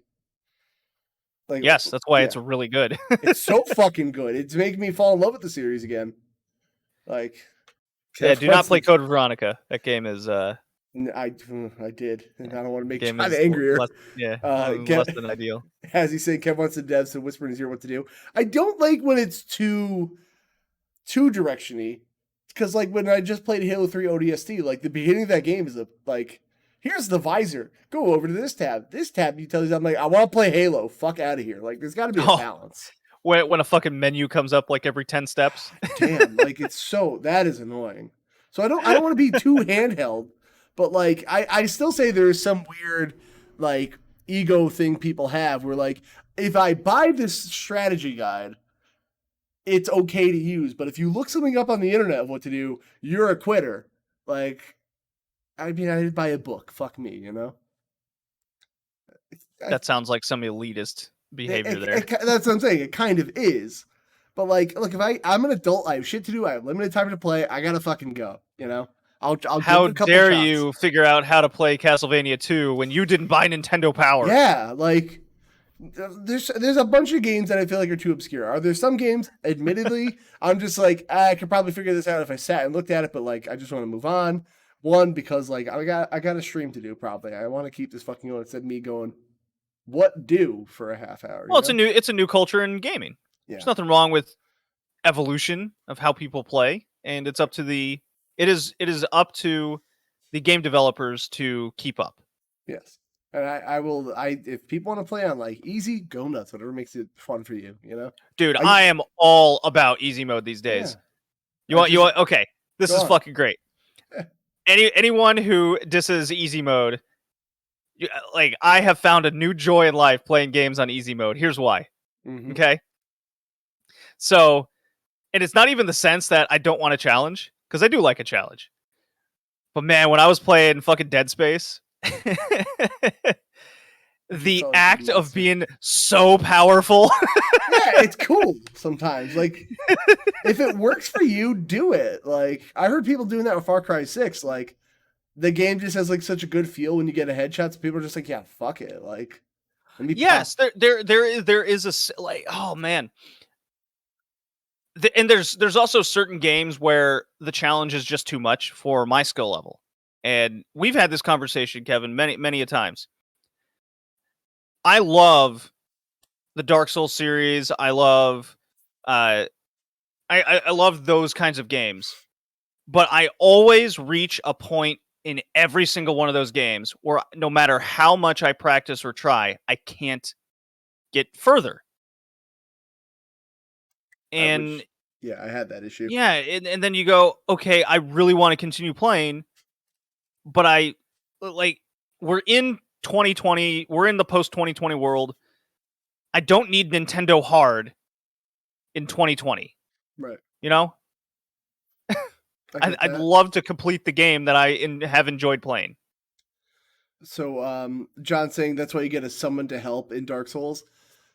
yes, that's why it's really good. It's so fucking good. It's making me fall in love with the series again. Like, do not play Code Veronica. That game is I did, and I don't want to make Game John is angrier. less, less than ideal. As he's saying, Kev wants the devs to whisper in his ear what to do. I don't like when it's too directiony, because like when I just played Halo 3 ODST, like the beginning of that game is like, here's the visor. Go over to this tab. This tab, you tell you, I'm like, I want to play Halo. Fuck out of here. Like, there's got to be a balance. When a fucking menu comes up like every 10 steps. Damn, like that is annoying. So I don't want to be too handheld, but like I still say there's some weird like ego thing people have where like if I buy this strategy guide, it's okay to use, but if you look something up on the internet of what to do, you're a quitter. Like, I mean, I did buy a book. Fuck me, you know. That sounds like some elitist behavior there. That's what I'm saying. It kind of is. But like, look, if I'm an adult, I have shit to do. I have limited time to play. I gotta fucking go. You know. I'll how give a couple dare shots. you figure out how to play Castlevania 2 when you didn't buy Nintendo Power? Yeah, like there's a bunch of games that I feel like are too obscure. Are there some games, admittedly, I'm just like, I could probably figure this out if I sat and looked at it, but like I just want to move on. One, because like I got a stream to do probably. I want to keep this fucking going instead of me going, what do for a half hour? Well, it's a new culture in gaming. Yeah. There's nothing wrong with evolution of how people play, and it's up to it is up to the game developers to keep up. Yes. And I will if people want to play on like easy, go nuts, whatever makes it fun for you, you know? Dude, I am all about easy mode these days. Yeah. You want okay. This is fucking great. Anyone who disses easy mode, like I have found a new joy in life playing games on easy mode. Here's why. Mm-hmm. Okay. So, and it's not even the sense that I don't want a challenge, because I do like a challenge. But man, when I was playing fucking Dead Space, the act of being so powerful. Yeah, it's cool sometimes. Like, if it works for you, do it. Like, I heard people doing that with Far Cry 6. Like, the game just has like such a good feel when you get a headshot. So people are just like, yeah, fuck it. Like, yes, there is a like, oh man. And there's also certain games where the challenge is just too much for my skill level. And we've had this conversation, Kevin, many a times. I love the Dark Souls series. I love I love those kinds of games. But I always reach a point in every single one of those games where no matter how much I practice or try, I can't get further. And yeah, I had that issue. Yeah, and then you go, okay, I really want to continue playing, but we're in 2020, we're in the post 2020 world. I don't need Nintendo hard in 2020. Right. You know? I'd love to complete the game that I have enjoyed playing. So, John's saying that's why you get a summon to help in Dark Souls.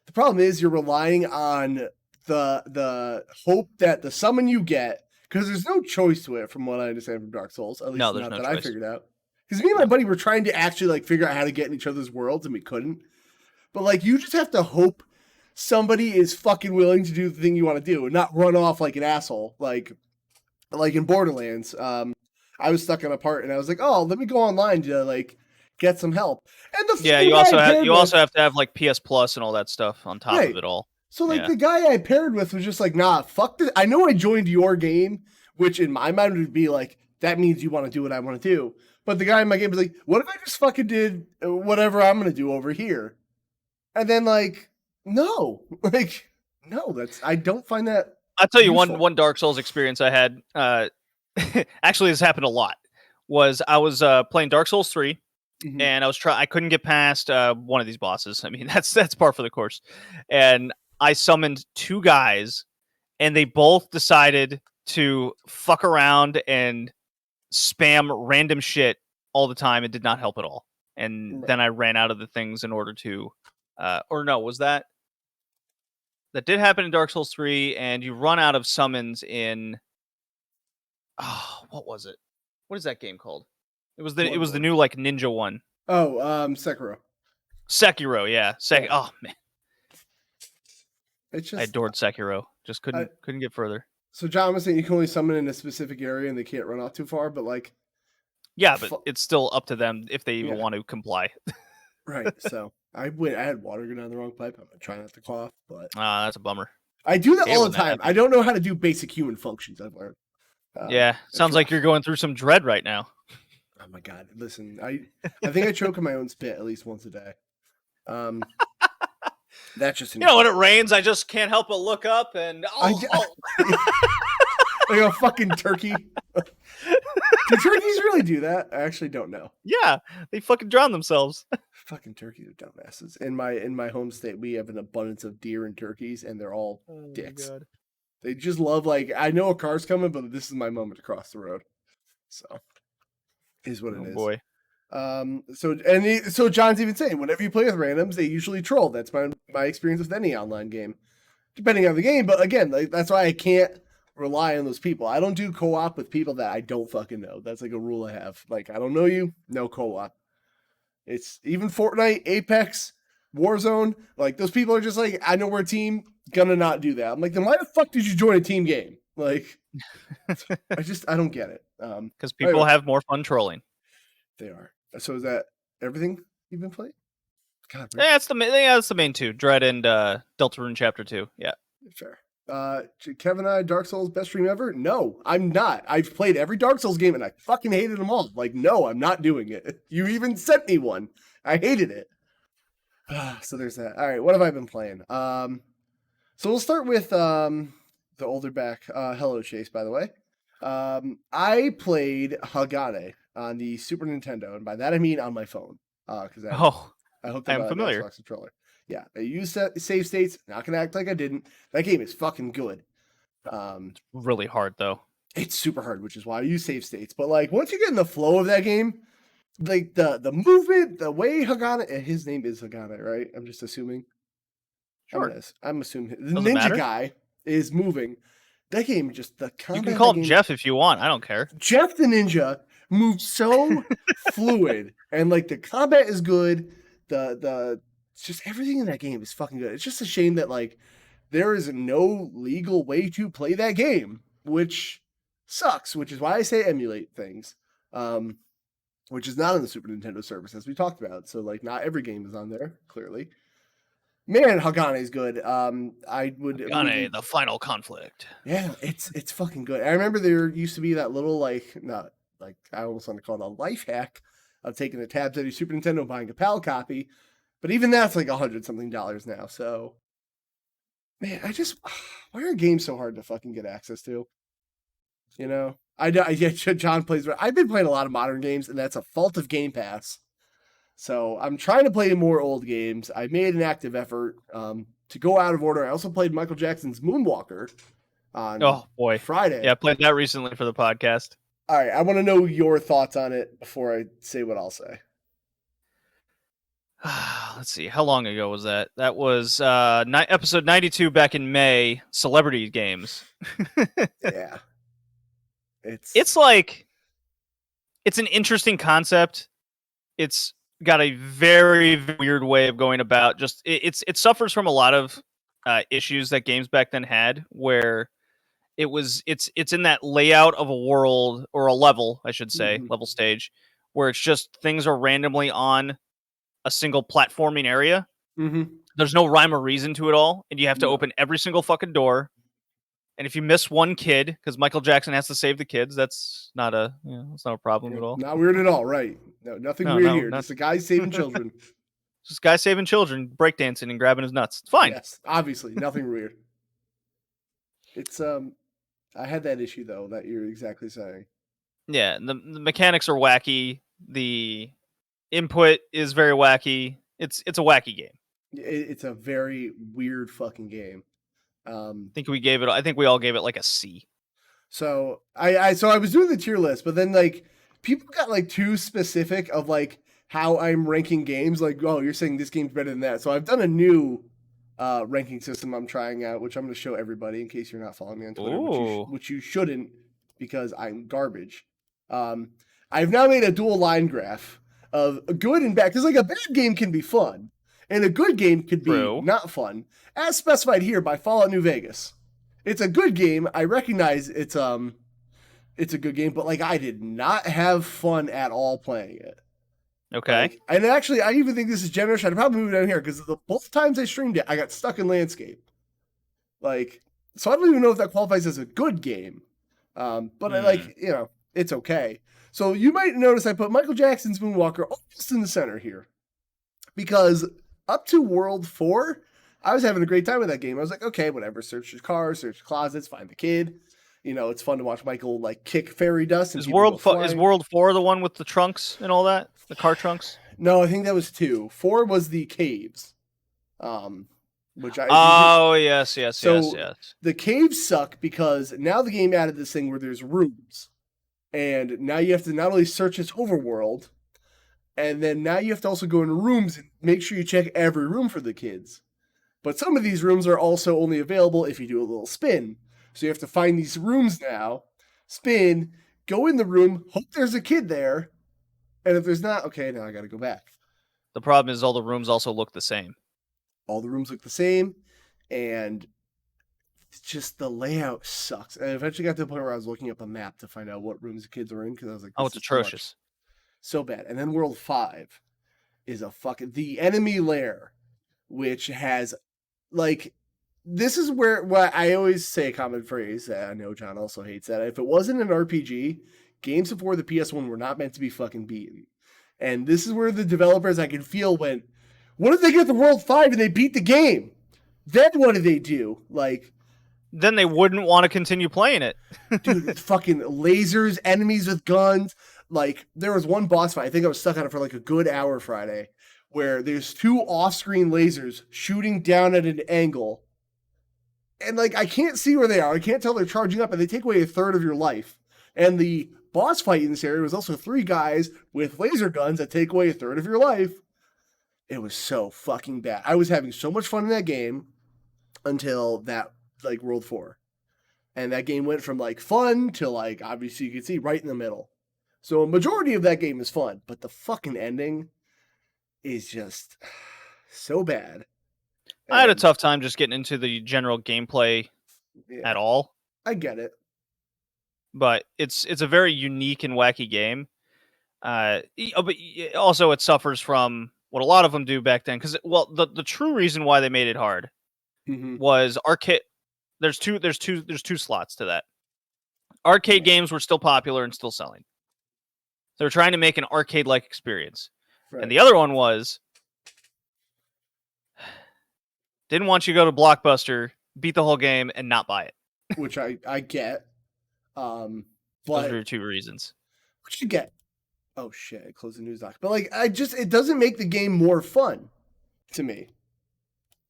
The problem is you're relying on the hope that the summon you get, because there's no choice to it from what I understand from Dark Souls, at least not that I figured out. Because me and my buddy were trying to actually like figure out how to get in each other's worlds and we couldn't. But like you just have to hope somebody is fucking willing to do the thing you want to do and not run off like an asshole. Like in Borderlands, I was stuck on a part and I was like, oh, let me go online to like get some help. And you also have to have like PS Plus and all that stuff on top of it all. So like the guy I paired with was just like, nah, fuck this. I know I joined your game, which in my mind would be like, that means you want to do what I want to do. But the guy in my game was like, what if I just fucking did whatever I'm going to do over here? And then like, no, I don't find that. I'll tell you one Dark Souls experience I had. Actually, this happened a lot. I was playing Dark Souls 3. Mm-hmm. And I couldn't get past one of these bosses. I mean, that's par for the course. And I summoned two guys, and they both decided to fuck around and spam random shit all the time. It did not help at all. And then I ran out of the things in order to, that did happen in Dark Souls 3, and you run out of summons in, what was it? What is that game called? It was the new like ninja one. Oh, Sekiro. Sekiro, yeah. Oh man. It's just, I adored Sekiro. Just couldn't get further. So John was saying you can only summon in a specific area and they can't run off too far, but like Yeah, but it's still up to them if they even Yeah. want to comply. Right. So I had water go down the wrong pipe. I'm gonna try not to cough, but That's a bummer. I do that Hate all when the that time. I happens. don't know how to do basic human functions. I've learned. Yeah, It's sounds like rough. you're going through some dread right now. Oh my god! Listen, I think I choke on my own spit at least once a day. That's just You know, when it rains, I just can't help but look up and like a fucking turkey. Do turkeys really do that? I actually don't know. Yeah, they fucking drown themselves. Fucking turkeys are dumbasses. In my home state, we have an abundance of deer and turkeys, and they're all dicks. God. They just love, like, I know a car's coming, but this is my moment to cross the road. So, is what it is. Boy. So John's even saying, whenever you play with randoms, they usually troll. That's my experience with any online game, depending on the game. But again, like, that's why I can't rely on those people. I don't do co-op with people that I don't fucking know. That's like a rule I have. Like, I don't know you, no co-op. It's even Fortnite, Apex, Warzone. Like, those people are just like, I know we're a team, gonna not do that. I'm like, then why the fuck did you join a team game? Like, I don't get it. Because people have more fun trolling. They are. So is that everything you've been playing? God, yeah, that's the main two. Dread and Deltarune Chapter 2. Yeah. Fair. Kevin and I, Dark Souls, best stream ever? No, I'm not. I've played every Dark Souls game and I fucking hated them all. Like, no, I'm not doing it. You even sent me one. I hated it. So there's that. All right, what have I been playing? So we'll start with the older back. Hello, Chase, by the way. I played Hagane on the Super Nintendo, and by that I mean on my phone. Because I hooked up I'm familiar. Xbox controller. Yeah, I use save states. Not gonna act like I didn't. That game is fucking good. It's really hard though. It's super hard, which is why I use save states. But like once you get in the flow of that game, like the movement, the way Hagane, his name is Hagane, right? I'm just assuming. Sure. I'm assuming the ninja guy is moving. That game just the combat. You can call him Jeff if you want. I don't care. Jeff the ninja moves so fluid, and like the combat is good. It's just everything in that game is fucking good. It's just a shame that like there is no legal way to play that game, which sucks. Which is why I say emulate things, which is not on the Super Nintendo service as we talked about. So like not every game is on there. Clearly, man, Hagane is good. I would Hagane, the final conflict. Yeah, it's fucking good. I remember there used to be that little I almost want to call it a life hack of taking the tabs out of your Super Nintendo and buying a PAL copy. But even that's like $100-something now. So, man, why are games so hard to fucking get access to? You know, John plays. I've been playing a lot of modern games, and that's a fault of Game Pass. So I'm trying to play more old games. I made an active effort to go out of order. I also played Michael Jackson's Moonwalker on Friday. Yeah, I played that recently for the podcast. All right, I want to know your thoughts on it before I say what I'll say. Let's see. How long ago was that? That was episode 92 back in May. Celebrity games. Yeah. It's like it's an interesting concept. It's got a very weird way of going about. Just it suffers from a lot of issues that games back then had, where it's in that layout of a world or a level, I should say, level stage, where it's just things are randomly on a single platforming area. There's no rhyme or reason to it all, and you have to open every single fucking door. And if you miss one kid, because Michael Jackson has to save the kids, that's not a problem at all. Not weird at all, right? No, nothing weird here. Just a guy saving children. Just a guy saving children, breakdancing and grabbing his nuts. It's fine. Yes, obviously, nothing weird. It's I had that issue though that you're exactly saying. Yeah, the mechanics are wacky. The input is very wacky. It's a wacky game. It's a very weird fucking game. I think we all gave it like a C. So I was doing the tier list, but then like people got like too specific of like how I'm ranking games. Like, oh, you're saying this game's better than that. So I've done a new ranking system I'm trying out, which I'm going to show everybody in case you're not following me on Twitter, which you shouldn't because I'm garbage. I've now made a dual line graph of good and bad, because like a bad game can be fun and a good game could be not fun, as specified here by Fallout New Vegas. It's a good game. I recognize it's it's a good game, but like I did not have fun at all playing it. Okay. Like, and actually, I even think this is generous. I'd probably move down here because both times I streamed it, I got stuck in landscape. Like, so I don't even know if that qualifies as a good game. But I like, it's okay. So you might notice I put Michael Jackson's Moonwalker almost in the center here. Because up to World 4, I was having a great time with that game. I was like, okay, whatever. Search your cars, search closets, find the kid. It's fun to watch Michael like kick fairy dust. And is World 4 the one with the trunks and all that? The car trunks? No, I think that was 2. 4 was the caves. Which yes. The caves suck because now the game added this thing where there's rooms. And now you have to not only search its overworld, and then now you have to also go in rooms and make sure you check every room for the kids. But some of these rooms are also only available if you do a little spin. So you have to find these rooms now, spin, go in the room, hope there's a kid there. And if there's not, okay, now I got to go back. The problem is all the rooms also look the same. All the rooms look the same, and just the layout sucks. And I eventually got to the point where I was looking up a map to find out what rooms the kids were in because I was like, it's atrocious. So bad. And then World 5 is the enemy lair, which has, like, this is where I always say a common phrase that I know John also hates, that if it wasn't an RPG, games before the PS1 were not meant to be fucking beaten. And this is where the developers, I can feel, went, what if they get to World 5 and they beat the game? Then what do they do? Like, then they wouldn't want to continue playing it. Dude, it's fucking lasers, enemies with guns. Like, there was one boss fight, I think I was stuck on it for like a good hour Friday, where there's 2 off-screen lasers shooting down at an angle. And like, I can't see where they are. I can't tell they're charging up, and they take away a third of your life. And the boss fight in this area was also 3 guys with laser guns that take away a third of your life. It was so fucking bad. I was having so much fun in that game until that, like, World 4. And that game went from, like, fun to, like, obviously you can see right in the middle. So a majority of that game is fun, but the fucking ending is just so bad. I had a tough time just getting into the general gameplay at all. I get it. But it's a very unique and wacky game. But also it suffers from what a lot of them do back then. Because, well, the true reason why they made it hard was arcade. There's two slots to that. Arcade games were still popular and still selling. They were trying to make an arcade-like experience. Right. And the other one was didn't want you to go to Blockbuster, beat the whole game, and not buy it. Which I get. But those are 2 reasons. What you get? Oh shit! I closed the news doc. But like, it doesn't make the game more fun to me.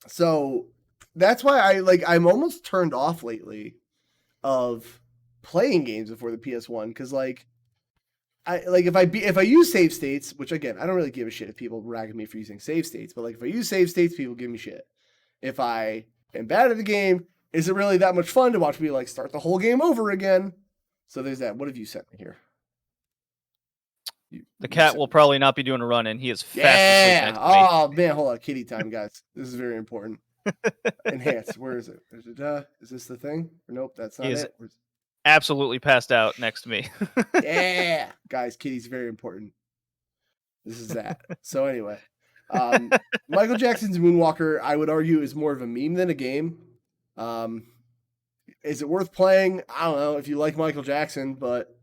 So that's why I'm almost turned off lately of playing games before the PS1 because like, if I use save states, which again I don't really give a shit if people rag at me for using save states, but like if I use save states, people give me shit. If I am bad at the game, is it really that much fun to watch me like start the whole game over again? So there's that. What have you sent me here? The cat will probably not be doing a run, and he is fast asleep next to me. Oh man, hold on, kitty time, guys. This is very important. Enhance. Where is it? Is this the thing? Or nope, that's not it. Absolutely passed out next to me. Yeah, guys, kitty's very important. This is that. So anyway, Michael Jackson's Moonwalker, I would argue, is more of a meme than a game. Is it worth playing? I don't know if you like Michael Jackson, but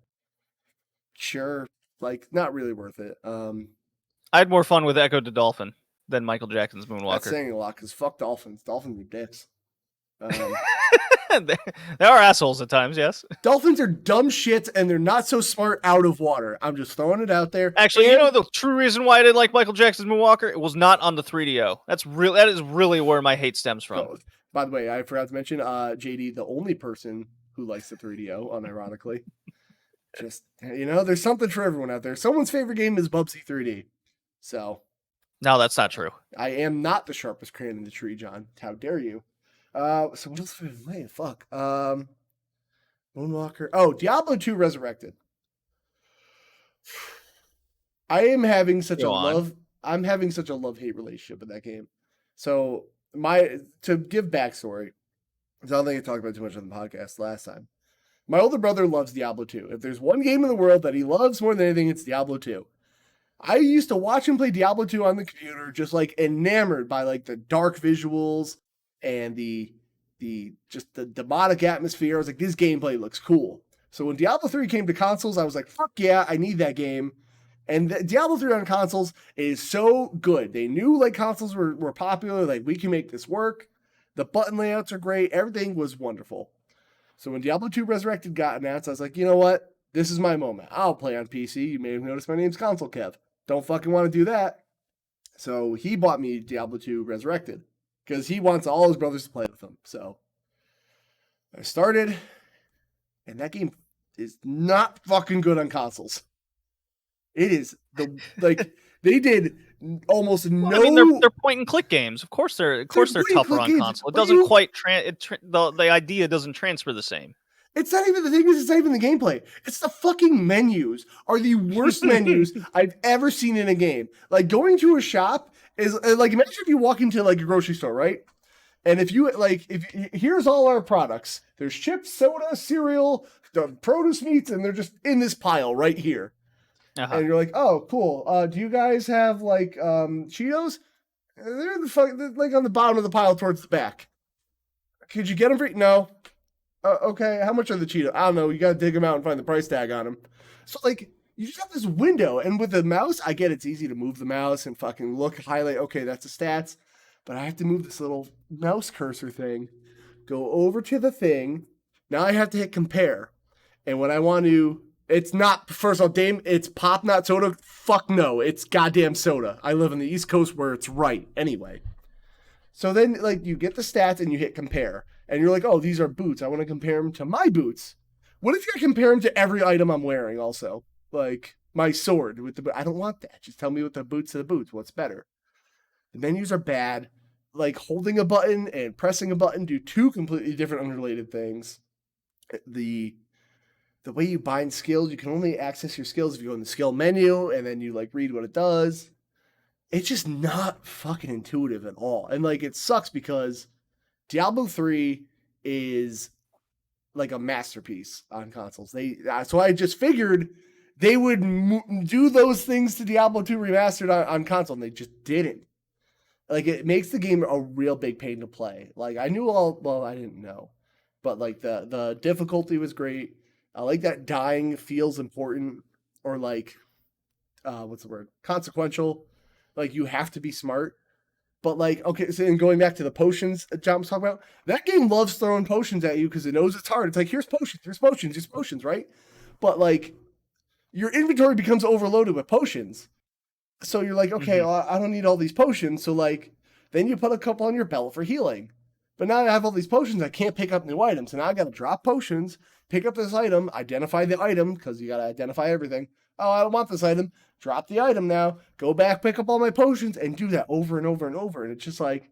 sure. Like, not really worth it. I had more fun with Echo the Dolphin than Michael Jackson's Moonwalker. That's saying a lot, because fuck dolphins. Dolphins are dicks. They are assholes at times, yes. Dolphins are dumb shits, and they're not so smart out of water. I'm just throwing it out there. Actually, you know the true reason why I didn't like Michael Jackson's Moonwalker? It was not on the 3DO. That is really where my hate stems from. Oh, by the way, I forgot to mention, JD, the only person who likes the 3DO, unironically. Just, there's something for everyone out there. Someone's favorite game is Bubsy 3D. So. No, that's not true. I am not the sharpest crayon in the tree, John. How dare you? So what else have we been playing? Fuck. Moonwalker. Oh, Diablo 2 Resurrected. I'm having such a love-hate relationship with that game. So to give backstory, because I don't think I talked about it too much on the podcast last time. My older brother loves Diablo 2. If there's one game in the world that he loves more than anything, it's Diablo 2. I used to watch him play Diablo 2 on the computer, just like enamored by like the dark visuals and the just the demonic atmosphere. I was like, this gameplay looks cool. So when Diablo 3 came to consoles, I was like, fuck yeah, I need that game. And Diablo 3 on consoles is so good. They knew like consoles were popular, like we can make this work. The button layouts are great. Everything was wonderful. So when Diablo 2 Resurrected got announced, I was like, you know what? This is my moment. I'll play on PC. You may have noticed my name's Console Kev. Don't fucking want to do that. So he bought me Diablo 2 Resurrected because he wants all his brothers to play with him. So I started, and that game is not fucking good on consoles. It is they did almost no. I mean, they're point and click games. Of course, they're tougher on console. It doesn't quite the idea doesn't transfer the same. It's not even the thing. It's not even the gameplay. It's the fucking menus are the worst menus I've ever seen in a game. Like going to a shop is like, imagine if you walk into like a grocery store, right? And if you here's all our products. There's chips, soda, cereal, the produce meats, and they're just in this pile right here. Uh-huh. And you're like, oh, cool. Do you guys have like Cheetos? They're like on the bottom of the pile towards the back. Could you get them for? No. Okay, how much are the Cheetos? I don't know. You got to dig them out and find the price tag on them. So like, you just have this window, and with the mouse, I get it's easy to move the mouse and fucking look, highlight. Okay, that's the stats, but I have to move this little mouse cursor thing, go over to the thing. Now I have to hit compare, and when I want to. It's not, first of all, Dame, it's pop, not soda. Fuck no, it's goddamn soda. I live on the East Coast where it's right anyway. So then, like, you get the stats and you hit compare. And you're like, oh, these are boots. I want to compare them to my boots. What if you compare them to every item I'm wearing also? Like, my sword with the boot. I don't want that. Just tell me what the boots to the boots. What's better? The menus are bad. Like, holding a button and pressing a button do two completely different unrelated things. The way you bind skills, you can only access your skills if you go in the skill menu and then you like read what it does. It's just not fucking intuitive at all. And like, it sucks because Diablo 3 is like a masterpiece on consoles. So I just figured they would do those things to Diablo 2 Remastered on console, and they just didn't. Like, it makes the game a real big pain to play. Like, I didn't know. But like the difficulty was great. I like that dying feels important, or like, what's the word? Consequential. Like, you have to be smart. But like, okay, so and going back to the potions John was talking about, that game loves throwing potions at you because it knows it's hard. It's like, here's potions, right? But like, your inventory becomes overloaded with potions. So you're like, okay, well, I don't need all these potions. So like, then you put a couple on your belt for healing. But now I have all these potions, I can't pick up new items. So now I got to drop potions, pick up this item, identify the item, because you got to identify everything. Oh, I don't want this item. Drop the item now, go back, pick up all my potions, and do that over and over and over. And it's just like,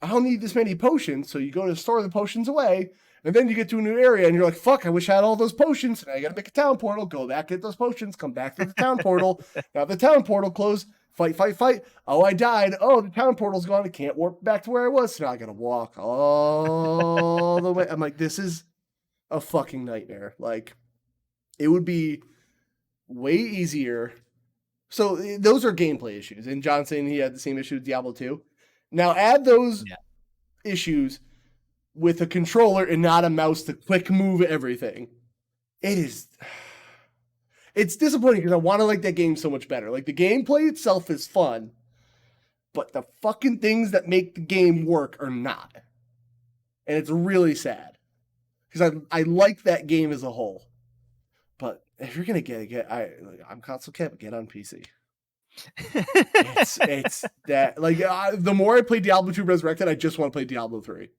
I don't need this many potions. So you go to store the potions away, and then you get to a new area, and you're like, fuck, I wish I had all those potions. Now you got to make a town portal, go back, get those potions, come back to the town portal. Now the town portal closed. Fight. Oh, I died. Oh, the town portal's gone. I can't warp back to where I was. So now I gotta walk all the way. I'm like, this is a fucking nightmare. Like, it would be way easier. So those are gameplay issues. And John saying he had the same issue with Diablo 2. Now add those issues with a controller and not a mouse to quick move everything. It's disappointing because I want to like that game so much better. Like, the gameplay itself is fun, but the fucking things that make the game work are not. And it's really sad. Because I like that game as a whole. But if you're going to I'm console Kev, get on PC. it's that, like, the more I play Diablo 2 Resurrected, I just want to play Diablo 3.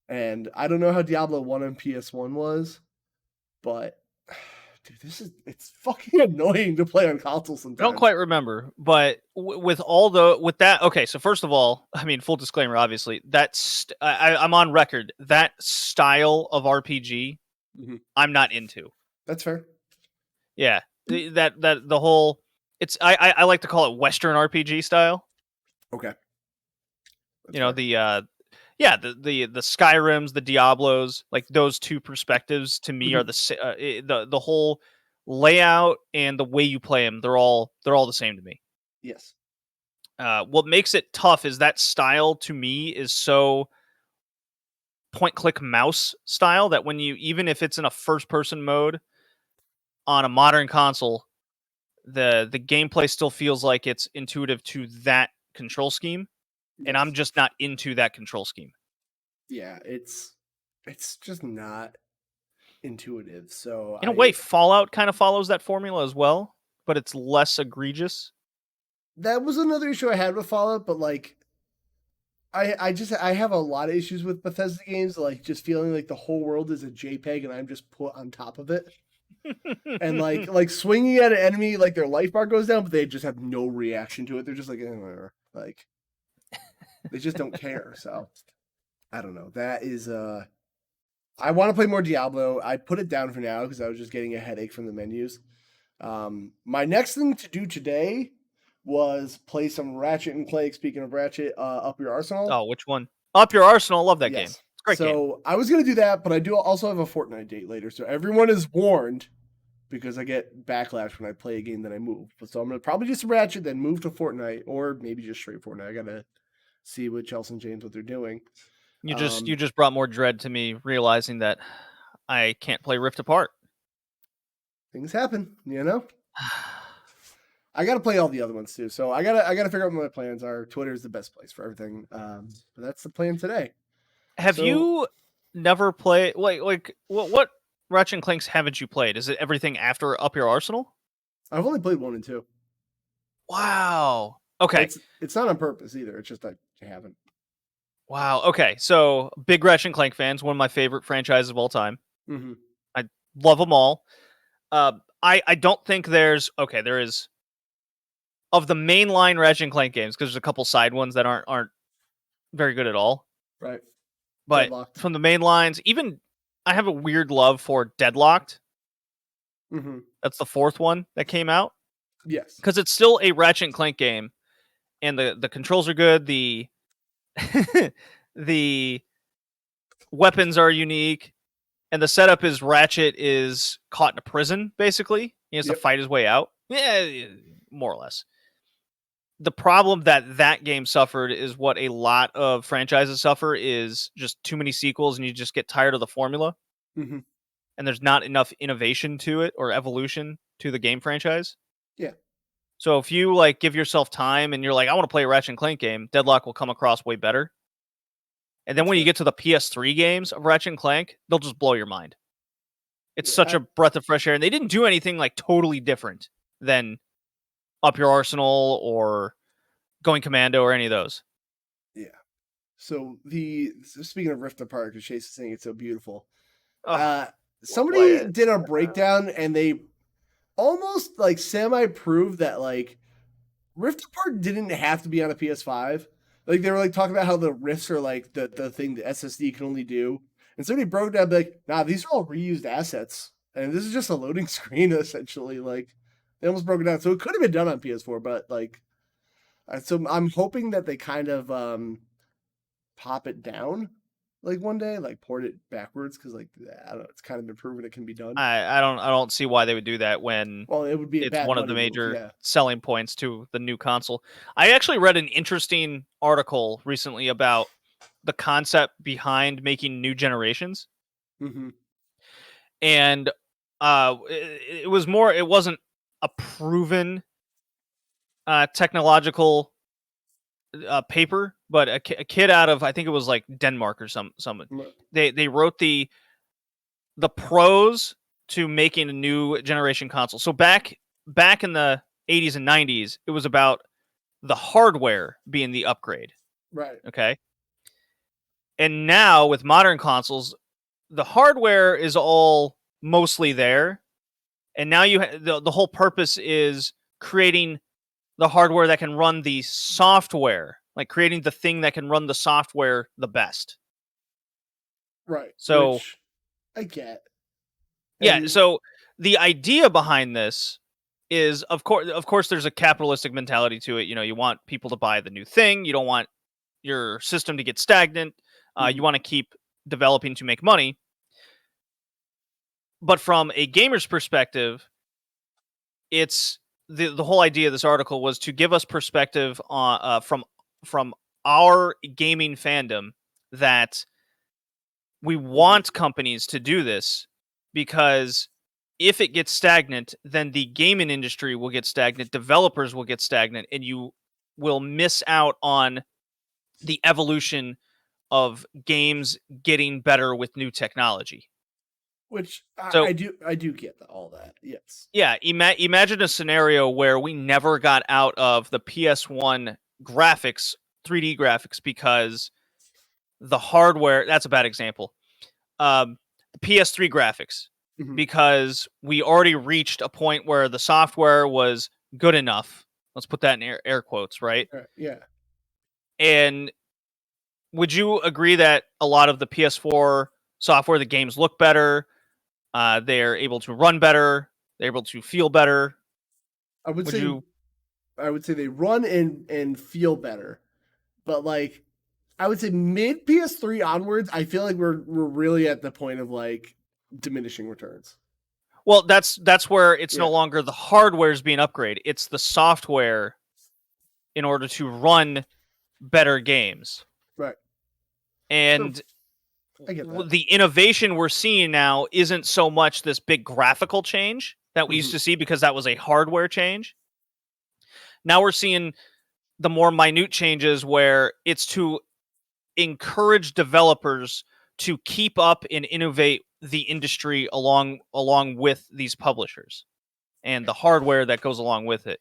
And I don't know how Diablo 1 on PS1 was, but... Dude, it's fucking annoying to play on console sometimes. I don't quite remember, but with that, okay, so first of all, I mean, full disclaimer, obviously, I'm on record, that style of RPG, I'm not into. That's fair. Yeah, the whole, I like to call it Western RPG style. Okay. That's fair. yeah, the Skyrims, the Diablos, like those two perspectives to me are the whole layout and the way you play them. They're all the same to me. Yes. What makes it tough is that style to me is so point click mouse style that when you, even if it's in a first person mode on a modern console, the gameplay still feels like it's intuitive to that control scheme, and I'm Yes. just not into that control scheme. Yeah, it's just not intuitive. So In a way, Fallout kind of follows that formula as well, but it's less egregious. that was another issue I had with Fallout, but like I have a lot of issues with Bethesda games, like just feeling like the whole world is a JPEG and I'm just put on top of it. And like swinging at an enemy, like their life bar goes down, but they just have no reaction to it. They're just like they just don't care. So I don't know. That is I want to play more Diablo. I put it down for now because I was just getting a headache from the menus. My next thing to do today was play some Ratchet and Clank. Speaking of Ratchet, Up Your Arsenal. Oh, which one? Up Your Arsenal. Love that game. Yes. It's a great game. So I was gonna do that, but I do also have a Fortnite date later, so everyone is warned because I get backlash when I play a game that I move. So I'm gonna probably just Ratchet, then move to Fortnite, or maybe just straight Fortnite. I gotta see with Chelsea and James what they're doing. You just brought more dread to me, realizing that I can't play Rift Apart. Things happen, you know. I gotta play all the other ones too, so I gotta figure out what my plans are. Twitter is the best place for everything, but that's the plan today. Have you never played like what Ratchet and Clanks haven't you played? Is it everything after Up Your Arsenal? I've only played 1 and 2. Wow. Okay. It's not on purpose either. It's just I haven't. Wow. Okay. So big Ratchet and Clank fans, one of my favorite franchises of all time. Mm-hmm. I love them all. I don't think there is of the mainline Ratchet and Clank games, because there's a couple side ones that aren't very good at all. Right. But Deadlocked. from the main lines, even I have a weird love for Deadlocked. Mm-hmm. That's the 4th one that came out. Yes. Because it's still a Ratchet and Clank game, and the controls are good. The the weapons are unique, and the setup is Ratchet is caught in a prison, basically. He has to fight his way out. Yeah, more or less. The problem that game suffered is what a lot of franchises suffer, is just too many sequels and you just get tired of the formula. Mm-hmm. And there's not enough innovation to it or evolution to the game franchise. Yeah. So if you like give yourself time and you're like, I want to play a Ratchet and Clank game, Deadlock will come across way better. And then when you get to the PS3 games of Ratchet and Clank, they'll just blow your mind. It's such a breath of fresh air. And they didn't do anything like totally different than Up Your Arsenal or Going Commando or any of those. Yeah. So speaking of Rift Apart, because Chase is saying it's so beautiful. Somebody did a breakdown and they almost like semi-proved that like Rift Apart didn't have to be on a PS5. Like they were like talking about how the rifts are like the thing the SSD can only do. And somebody broke down like, nah, these are all reused assets. And this is just a loading screen essentially. Like they almost broke it down. So it could have been done on PS4, but like so I'm hoping that they kind of pop it down like one day, like port it backwards, because like I don't know, it's kind of been proven it can be done. I don't see why they would do that when it would be it's one of the major selling points to the new console. I actually read an interesting article recently about the concept behind making new generations. Mm-hmm. And it wasn't a proven technological paper, but a kid out of, I think it was like Denmark or someone. They wrote the pros to making a new generation console. So back in the 80s and 90s, it was about the hardware being the upgrade. Right. Okay. And now with modern consoles, the hardware is all mostly there. And now the whole purpose is creating the hardware that can run the software, like creating the thing that can run the software the best. Right. So which I get. Yeah, so the idea behind this is of course there's a capitalistic mentality to it. You know, you want people to buy the new thing. You don't want your system to get stagnant. You want to keep developing to make money. But from a gamer's perspective, it's the whole idea of this article was to give us perspective on from our gaming fandom that we want companies to do this, because if it gets stagnant, then the gaming industry will get stagnant, developers will get stagnant, and you will miss out on the evolution of games getting better with new technology. Which So I do get all that. Yes. yeah, imagine a scenario where we never got out of the PS1 graphics, 3D graphics, because the hardware. That's a bad example. The PS3 graphics, Mhm. because we already reached a point where the software was good enough. Let's put that in air quotes, right? Yeah. And would you agree that a lot of the PS4 software, the games look better, they're able to run better, they're able to feel better? I would Would say you? they run and feel better, but like I would say mid PS3 onwards, I feel like we're really at the point of like diminishing returns. Well, that's where it's no Yeah. longer the hardware's being upgraded; it's the software in order to run better games. Right. And I get that. the innovation we're seeing now isn't so much this big graphical change that we used Mhm. to see, because that was a hardware change. Now we're seeing the more minute changes where it's to encourage developers to keep up and innovate the industry along with these publishers and the hardware that goes along with it.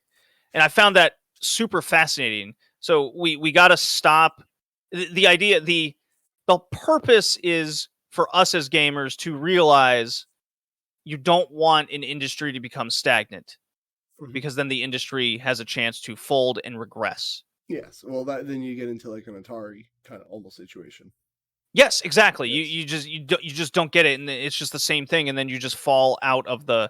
And I found that super fascinating. So we got to stop the idea. The purpose is for us as gamers to realize you don't want an industry to become stagnant, Mhm. because then the industry has a chance to fold and regress. Yes. Well, then you get into like an Atari kind of almost situation. Yes, exactly. Yes. You just don't get it, and it's just the same thing, and then you just fall out of the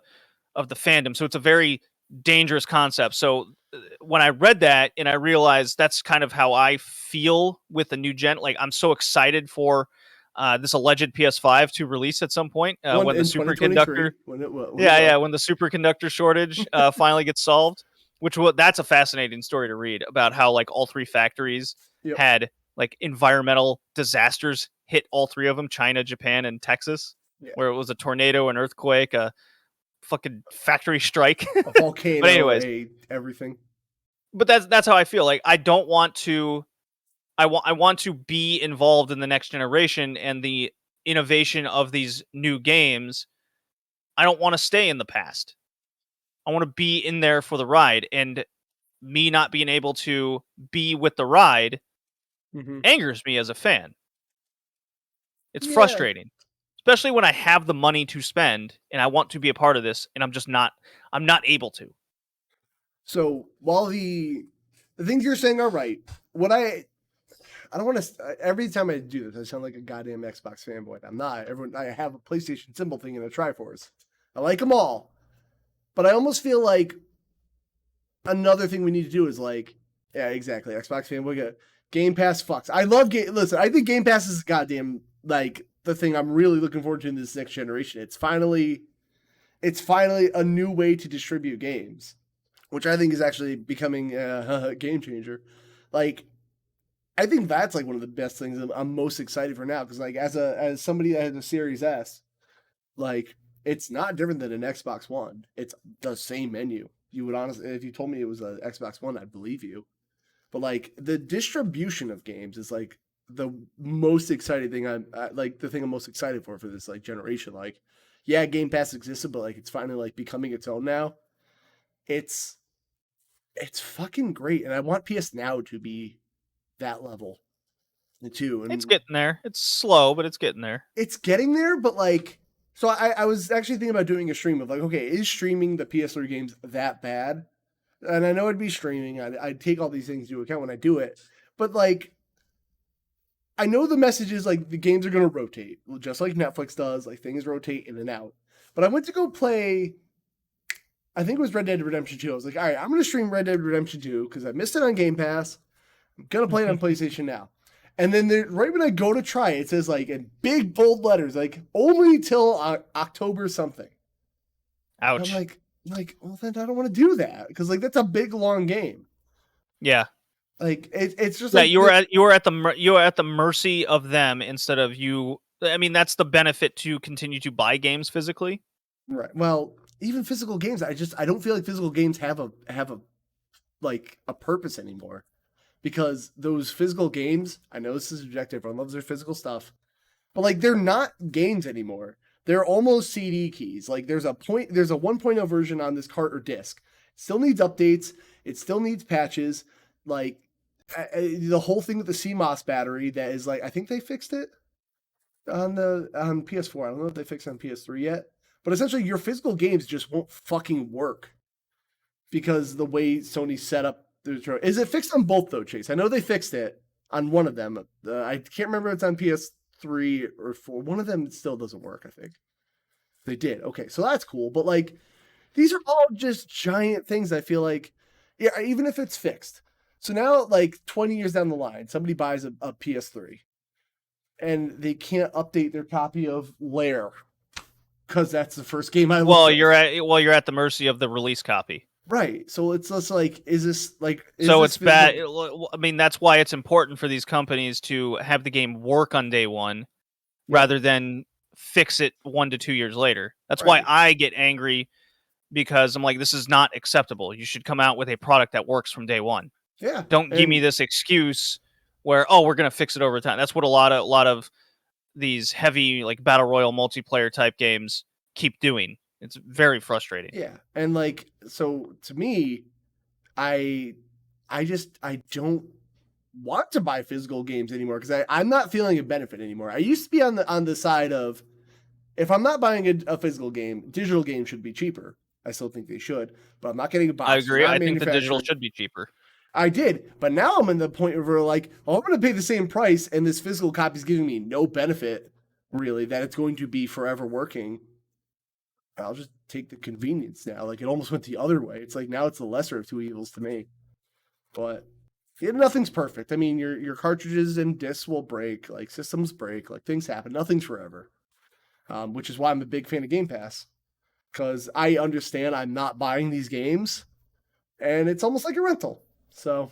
fandom. So it's a very dangerous concept. So when I read that and I realized that's kind of how I feel with the new gen, like I'm so excited for this alleged PS5 to release at some point, when the In superconductor, 2023 when it will. when the superconductor shortage finally gets solved, that's a fascinating story to read about how like all three factories Yep. had like environmental disasters hit all three of them, China, Japan, and Texas, Yeah. where it was a tornado, an earthquake, a fucking factory strike. A volcano, But anyways, everything. but that's how I feel. Like I don't want to. I want to be involved in the next generation and the innovation of these new games. I don't want to stay in the past. I want to be in there for the ride, and me not being able to be with the ride Mm-hmm. angers me as a fan. It's Yeah. frustrating, especially when I have the money to spend and I want to be a part of this, and I'm not able to. So while the things you're saying are right, what I don't want to. Every time I do this, I sound like a goddamn Xbox fanboy. I'm not. I have a PlayStation symbol thing and a Triforce. I like them all, but I almost feel like another thing we need to do is like, yeah, exactly. Xbox fanboy. Game Pass fucks. I love Game. Listen, I think Game Pass is goddamn like the thing I'm really looking forward to in this next generation. It's finally a new way to distribute games, which I think is actually becoming a game changer. Like, I think that's like one of the best things I'm most excited for now, because like as somebody that has a Series S, like it's not different than an Xbox One. It's the same menu. You would honestly, if you told me it was an Xbox One, I'd believe you. But like the distribution of games is like the most exciting thing. Like the thing I'm most excited for this like generation. Like, yeah, Game Pass existed, but like it's finally like becoming its own now. It's fucking great, and I want PS Now to be that level too. And It's getting there. It's slow, but it's getting there. it's getting there, but like, so I was actually thinking about doing a stream of like, okay, is streaming the PS3 games that bad? And I know it'd be streaming. I'd take all these things into account when I do it, but like, I know the message is like the games are going to rotate, just like Netflix does. Like things rotate in and out. But I went to go play. I think it was Red Dead Redemption 2. I was like, all right, I'm going to stream Red Dead Redemption 2 because I missed it on Game Pass. I'm going to play it on PlayStation Now. And then right when I go to try it, it says like in big bold letters, like only till October something. Ouch. I'm like, well then I don't want to do that because like that's a big long game. Yeah. Like it's just Yeah, like you were at the mercy of them instead of you. I mean, that's the benefit to continue to buy games physically. right. Well, even physical games, I don't feel like physical games have a like a purpose anymore. Because those physical games, I know this is subjective, everyone loves their physical stuff, but like they're not games anymore. They're almost CD keys. Like there's a 1.0 version on this cart or disc. It still needs updates. It still needs patches. Like the whole thing with the CMOS battery that is like, I think they fixed it on PS4. I don't know if they fixed it on PS3 yet. But essentially your physical games just won't fucking work because the way Sony set up is it fixed on both though, Chase? I know they fixed it on one of them. I can't remember if it's on PS3 or 4. One of them still doesn't work, I think. They did. Okay, so that's cool. But like, these are all just giant things. I feel like, yeah, even if it's fixed. So now, like 20 years down the line, somebody buys a PS3, and they can't update their copy of Lair because that's the first game I. Well, you're at the mercy of the release copy. Right. So it's just like, is this like? So it's bad. I mean, that's why it's important for these companies to have the game work on day one, rather than fix it 1 to 2 years later. That's why I get angry, because I'm like, this is not acceptable. You should come out with a product that works from day one. Yeah. Don't give me this excuse where, oh, we're gonna fix it over time. That's what a lot of these heavy like battle royale multiplayer type games keep doing. It's very frustrating. Yeah. And like, so to me, I don't want to buy physical games anymore because I'm not feeling a benefit anymore. I used to be on the side of, if I'm not buying a physical game, digital games should be cheaper. I still think they should, but I'm not getting a box. I agree. I think the digital should be cheaper. I did, but now I'm in the point where like, oh, I'm going to pay the same price, and this physical copy is giving me no benefit, really, that it's going to be forever working. I'll just take the convenience now. Like, it almost went the other way. It's like now it's the lesser of two evils to me. But nothing's perfect. I mean, your cartridges and discs will break, like systems break, like things happen. Nothing's forever. Which is why I'm a big fan of Game Pass, because I understand I'm not buying these games, and it's almost like a rental. So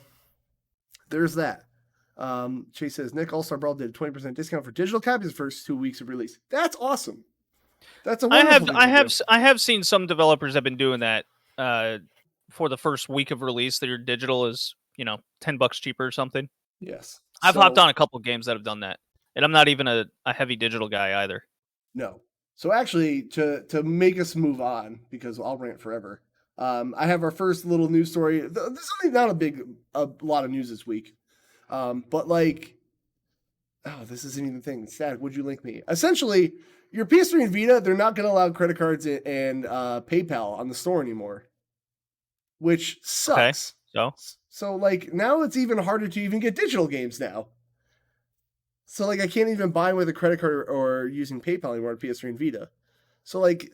there's that. Chase says Nick All-Star Brawl did a 20% discount for digital copies the first 2 weeks of release. That's awesome. That's a wonderful I have seen some developers have been doing that for the first week of release. Their digital is $10 cheaper or something. Yes, I've hopped on a couple games that have done that, and I'm not even a heavy digital guy either. No. So actually, to make us move on, because I'll rant forever, I have our first little news story. This is not a lot of news this week, but like, oh, this isn't even a thing. Sad. Would you link me? Essentially, your PS3 and Vita, they're not going to allow credit cards and PayPal on the store anymore, which sucks. Okay. So like now it's even harder to even get digital games now. So like I can't even buy with a credit card or using PayPal anymore on PS3 and Vita. So like,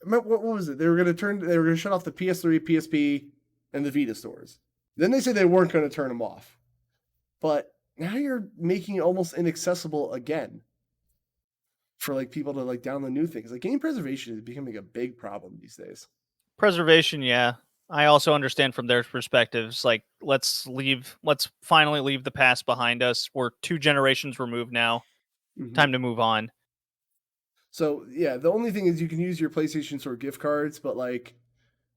what was it? They were going to shut off the PS3, PSP, and the Vita stores. Then they said they weren't going to turn them off. But now you're making it almost inaccessible again for like people to like download new things. Like game preservation is becoming a big problem these days. Preservation, yeah. I also understand from their perspectives, like let's finally leave the past behind us. We're 2 generations removed now. Mm-hmm. Time to move on. So yeah, the only thing is you can use your PlayStation Store gift cards, but like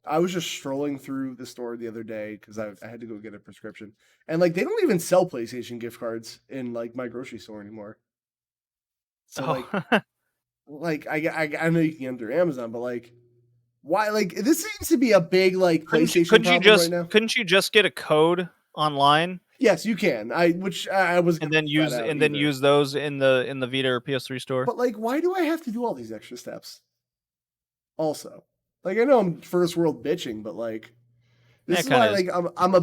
I was just strolling through the store the other day because I had to go get a prescription, and like they don't even sell PlayStation gift cards in like my grocery store anymore. So like I know you can get them through Amazon, but like why? Like this seems to be a big like PlayStation problem right now. Couldn't you just get a code online? Yes, you can. I was and then use those in the Vita or PS3 store. But like, why do I have to do all these extra steps? Also, like I know I'm first world bitching, but like this is why like I'm a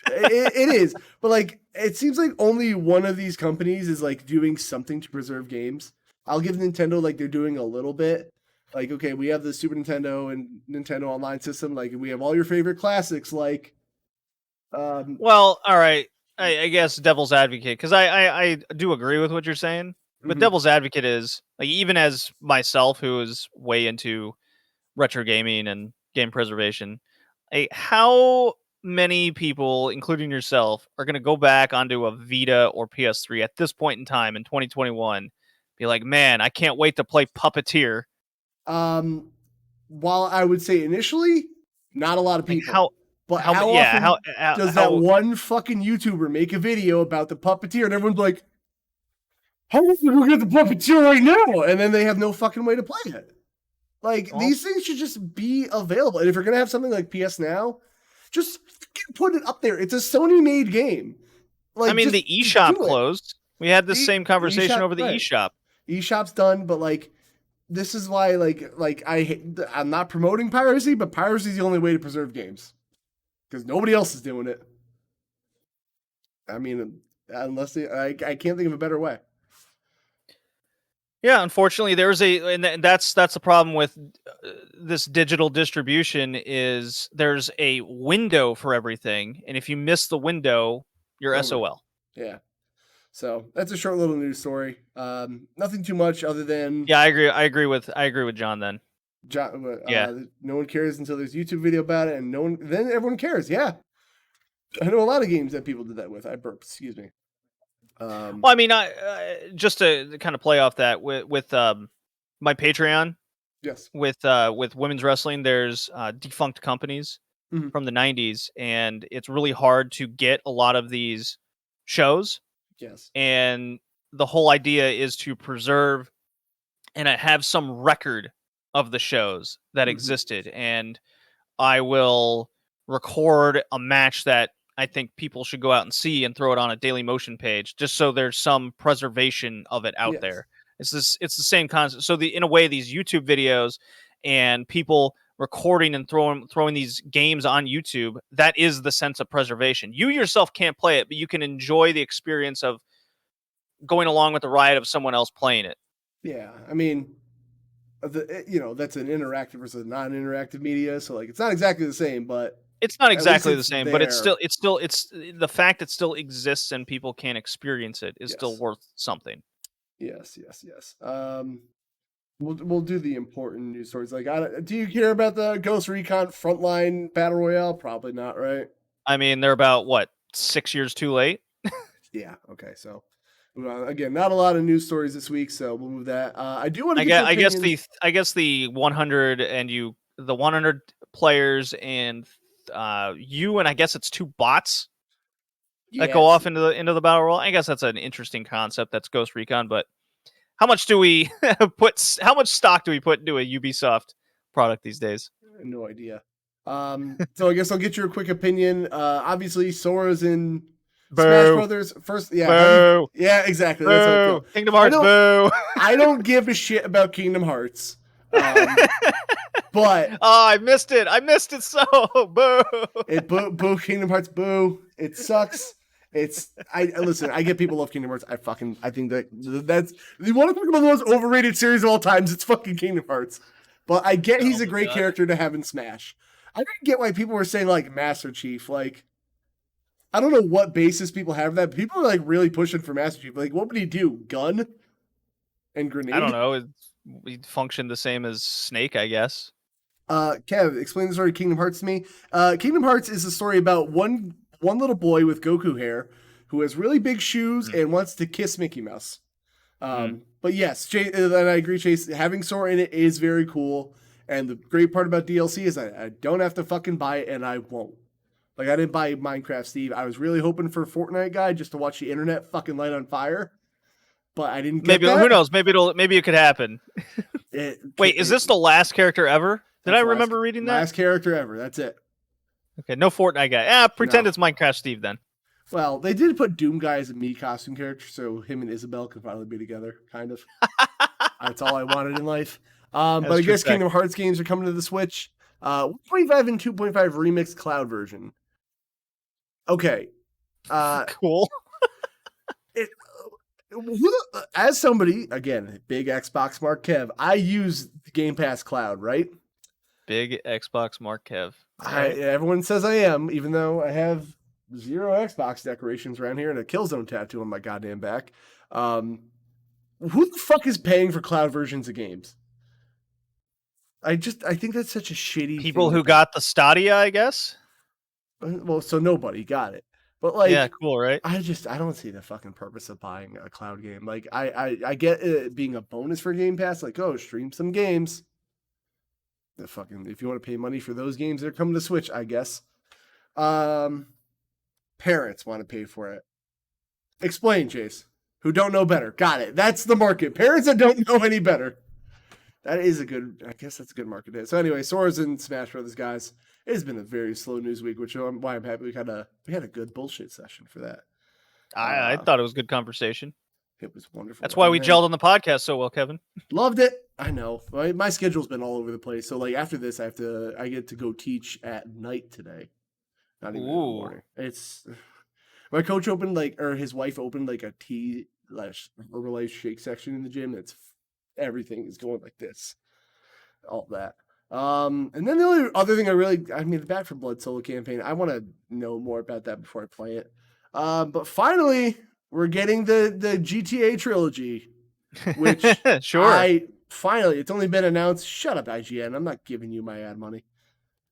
it is. But like it seems like only one of these companies is like doing something to preserve games. I'll give Nintendo like they're doing a little bit. Like okay, we have the Super Nintendo and Nintendo Online system. Like we have all your favorite classics. Like, well, all right. I guess devil's advocate, because I do agree with what you're saying, but Mhm. devil's advocate is like, even as myself, who is way into retro gaming and game preservation, how many people, including yourself, are going to go back onto a Vita or PS3 at this point in time in 2021, be like, man, I can't wait to play Puppeteer. While I would say initially, not a lot of Like people. But how yeah, often does that one fucking YouTuber make a video about the Puppeteer and everyone's like, how are we gonna get the Puppeteer right now? And then they have no fucking way to play it. Like, these things should just be available. And if you're gonna have something like PS Now, just put it up there. It's a Sony-made game. Like, I mean, the eShop closed. We had the same conversation over the eShop. eShop's done, but like, this is why, I'm not promoting piracy, but piracy is the only way to preserve games because nobody else is doing it. I mean, I can't think of a better way. Yeah, unfortunately, and that's the problem with this digital distribution is there's a window for everything, and if you miss the window, you're SOL. Yeah. So that's a short little news story. Nothing too much other than I agree with John. Then no one cares until there's a YouTube video about it, and then everyone cares. Yeah, I know a lot of games that people did that with. I burped. Excuse me. Well, I mean, just to kind of play off that with my Patreon. Yes. With women's wrestling, there's defunct companies from the 90s, and it's really hard to get a lot of these shows. Yes. And the whole idea is to preserve and have some record of the shows that existed. And I will record a match that I think people should go out and see and throw it on a Daily Motion page, just so there's some preservation of it out there. It's the same concept. So in a way, these YouTube videos and people recording and throwing these games on YouTube, that is the sense of preservation. You yourself can't play it, but you can enjoy the experience of going along with the ride of someone else playing it. Yeah, I mean, that's an interactive versus a non-interactive media, so like it's not exactly the same, but it's not exactly the same. But it's the fact it still exists and people can experience it is still worth something. Yes. We'll do the important news stories. Like, do you care about the Ghost Recon Frontline Battle Royale? Probably not, right? I mean, they're about 6 years too late. Yeah. Okay. So, again, not a lot of news stories this week, so we'll move that. I do want to. I guess the 100 and the 100 players and you and I guess it's 2 bots that go off into the battle royale. I guess that's an interesting concept. That's Ghost Recon, but how much do we how much stock do we put into a Ubisoft product these days? No idea. So I guess I'll get your quick opinion. Obviously, Sora's in Smash Brothers. First, boo. Yeah, exactly. Boo. That's how I feel. Kingdom Hearts, boo. I don't give a shit about Kingdom Hearts. But I missed it. So boo. Boo Kingdom Hearts, boo. It sucks. Listen, I get people love Kingdom Hearts. I think that's you want to talk about the most overrated series of all times, it's fucking Kingdom Hearts. But I get he's a great character to have in Smash. I didn't get why people were saying like Master Chief. Like, I don't know what basis people have that. People are like really pushing for Master Chief. Like, what would he do? Gun and grenade? I don't know. He'd function the same as Snake, I guess. Kev, explain the story of Kingdom Hearts to me. Kingdom Hearts is a story about one little boy with Goku hair who has really big shoes and wants to kiss Mickey Mouse. But yes, and I agree, Chase, having Sora in it is very cool. And the great part about DLC is I don't have to fucking buy it, and I won't. Like, I didn't buy Minecraft Steve. I was really hoping for a Fortnite guy just to watch the internet fucking light on fire. But I didn't get that. Who knows? Maybe it could happen. Wait, is this the last character ever? Did I remember reading that? Last character ever. That's it. Okay, no Fortnite guy. Pretend it's Minecraft Steve then. Well, they did put Doom Guy as a Mii costume character, so him and Isabelle could finally be together, kind of. That's all I wanted in life. But I guess Kingdom Hearts games are coming to the Switch. 1.5 and 2.5 remixed cloud version. Okay. Cool. As somebody, again, big Xbox Mark Kev, I use the Game Pass Cloud, right? Big Xbox Mark Kev. Everyone says I am, even though I have zero Xbox decorations around here and a Killzone tattoo on my goddamn back. Who the fuck is paying for cloud versions of games? I think that's such a shitty People thing who got the Stadia, I guess. well, so nobody got it. But like, Yeah, cool, right? I don't see the fucking purpose of buying a cloud game. Like, I get it being a bonus for Game Pass. Like, oh, stream some games. The fucking, if you want to pay money for those games, they're coming to Switch, I guess. Parents want to pay for it. Explain, Chase. Who don't know better. Got it. That's the market. Parents that don't know any better. That is a good, I guess that's a good market. So anyway, Sora's in Smash Brothers, guys. It has been a very slow news week, which is why I'm happy we had a good bullshit session for that. I thought it was good conversation. It was wonderful. That's why we gelled on the podcast so well, Kevin. Loved it. I know. My schedule's been all over the place. So like after this, I get to go teach at night today. Not even in the morning. It's my coach opened his wife opened like a tea/Herbalife shake section in the gym. It's everything is going like this. All that. And then the only other thing the Back 4 Blood solo campaign, I want to know more about that before I play it. But finally, we're getting the GTA trilogy, which sure. It's only been announced. Shut up, IGN. I'm not giving you my ad money.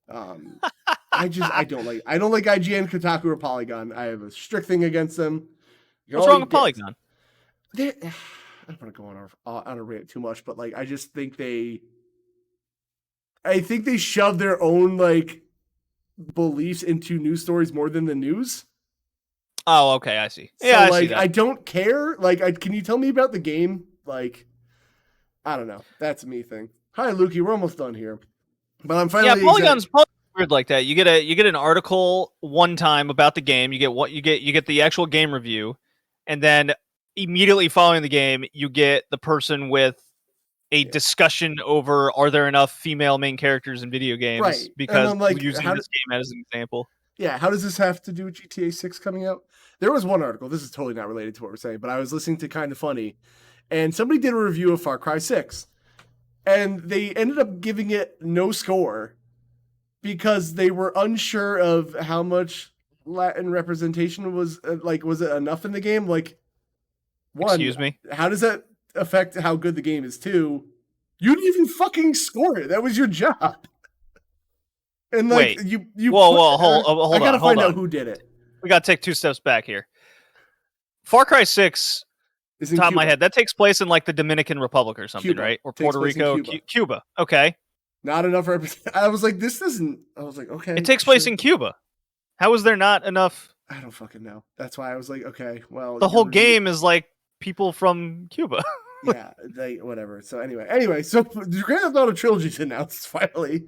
I don't like IGN, Kotaku, or Polygon. I have a strict thing against them. What's wrong with Polygon? I don't want to go on a rant too much, but like I just think they shove their own like beliefs into news stories more than the news. Oh, okay, I see. So, I see that. I don't care. Like, can you tell me about the game? Like, I don't know. That's a me thing. Hi, Lukey. We're almost done here, but I'm finally. Yeah, Polygon's weird like that. You get an article one time about the game. You get the actual game review, and then immediately following the game, you get the person with a discussion over are there enough female main characters in video games? Right. Because we're using this game as an example. Yeah, how does this have to do with GTA 6 coming out? There was one article, this is totally not related to what we're saying, but I was listening to Kinda Funny, and somebody did a review of Far Cry 6, and they ended up giving it no score because they were unsure of how much Latin representation was, was it enough in the game? Like, one, excuse me? How does that affect how good the game is? Two, you didn't even fucking score it. That was your job. And like, wait, you hold on. I gotta find out who did it. We gotta take 2 steps back here. Far Cry 6, top of my head, that takes place in like the Dominican Republic or something, right? Or Puerto Rico, Cuba. Okay. Not enough I was like, this isn't. I was like, okay. It takes place in Cuba. How is there not enough? I don't fucking know. That's why I was like, okay, well. The whole game is like people from Cuba. Yeah, whatever. So anyway, so the Grand Theft Auto trilogy's announced finally,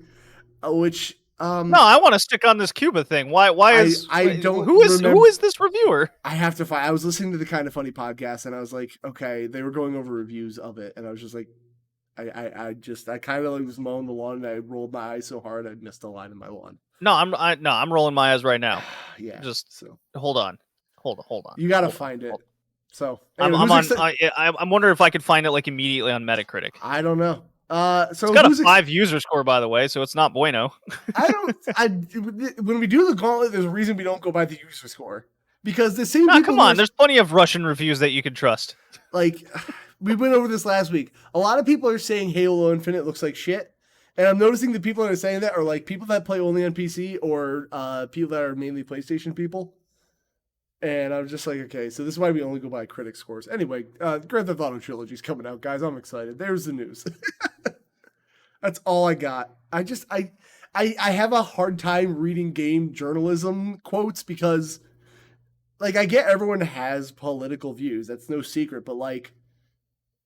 which. No, I want to stick on this Cuba thing. Why is who is this reviewer? I have to find. I was listening to the Kinda Funny podcast, and I was like, okay, they were going over reviews of it, and I was just like, I kind of was mowing the lawn, and I rolled my eyes so hard I missed a line in my lawn. No, I'm rolling my eyes right now. Yeah, just hold on. You gotta find it. So anyway, I'm wondering if I could find it like immediately on Metacritic. I don't know. So it's got a 5 user score, by the way, so it's not bueno. When we do the gauntlet, there's a reason we don't go by the user score because the same. Come on, there's plenty of Russian reviews that you can trust. Like we went over this last week. A lot of people are saying Halo Infinite looks like shit, and I'm noticing the people that are saying that are like people that play only on PC or people that are mainly PlayStation people. And I was just like, okay, so this is why we only go by critic scores. Anyway, Grand Theft Auto Trilogy's coming out, guys. I'm excited. There's the news. That's all I got. I have a hard time reading game journalism quotes because, like, I get everyone has political views. That's no secret. But, like,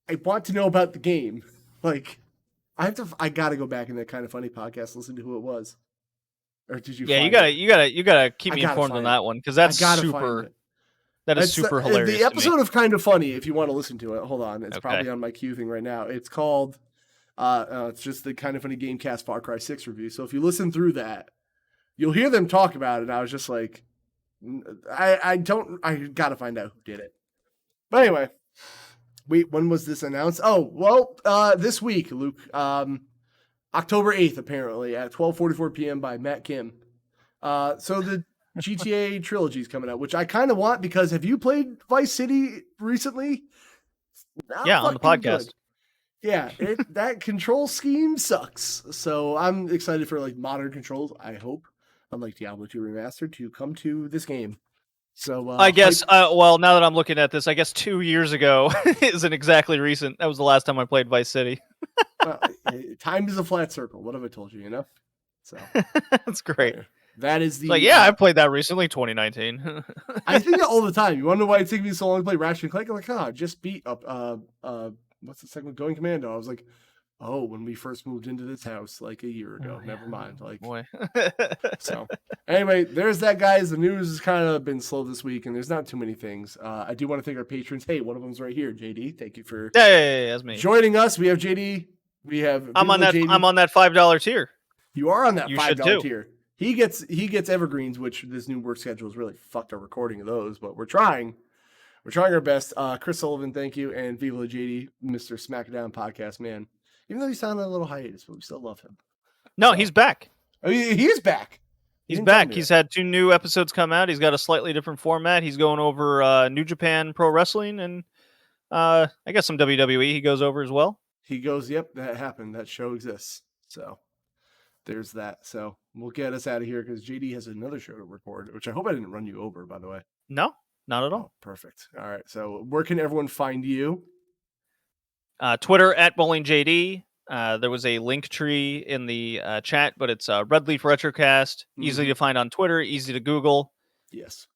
I want to know about the game. Like, I got to go back in that Kinda Funny podcast, listen to who it was. Or did you? Yeah, you gotta keep me informed on that one because that's super. That is super hilarious. The episode of Kinda Funny, if you want to listen to it, hold on, it's probably on my queue thing right now. It's called. It's just the Kinda Funny Gamecast Far Cry 6 review. So if you listen through that, you'll hear them talk about it. And I was just like, I gotta find out who did it. But anyway, wait, when was this announced? Oh, well, this week, Luke. October 8th, apparently, at 12:44 p.m. by Matt Kim. So the GTA trilogy is coming out, which I kind of want because have you played Vice City recently? Not Yeah, on the fucking podcast. good. Yeah, that control scheme sucks. So I'm excited for like modern controls. I hope, unlike Diablo 2 Remastered, to come to this game. So I guess. Well, now that I'm looking at this, I guess 2 years ago isn't exactly recent. That was the last time I played Vice City. Time is a flat circle. What have I told you? So That's great. that is It's like, the. yeah, I played that recently, 2019. I think that all the time. You wonder why it's taking me so long to play Ratchet and Clank? I'm like, I just beat up. What's the second one? Going Commando. I was like, oh, when we first moved into this house like a year ago. Never mind. Like, boy. So anyway, there's that, guys. The news has kind of been slow this week, and there's not too many things. I do want to thank our patrons. Hey, one of them's right here, JD. Thank you for That's me. joining us. We have JD. We have. I'm on that. JD. I'm on that $5 tier. You are on that $5 too. tier. He gets evergreens, which this new work schedule has really fucked our recording of those, but we're trying. We're trying our best. Chris Sullivan, thank you, and Viva la JD, Mr. Smackdown podcast man. Even though he's on a little hiatus, but we still love him. No, he's back. Oh, he is back. He's back. He's had 2 new episodes come out. He's got a slightly different format. He's going over New Japan Pro Wrestling and I guess some WWE he goes over as well. He goes, yep, that happened. That show exists. So there's that. So we'll get us out of here because JD has another show to record, which I hope I didn't run you over, by the way. No, not at all. Oh, perfect. All right. So where can everyone find you? Twitter @BowlingJD. There was a link tree in the chat, but it's RedLeafRetroCast. Easily to find on Twitter, easy to Google. Yes.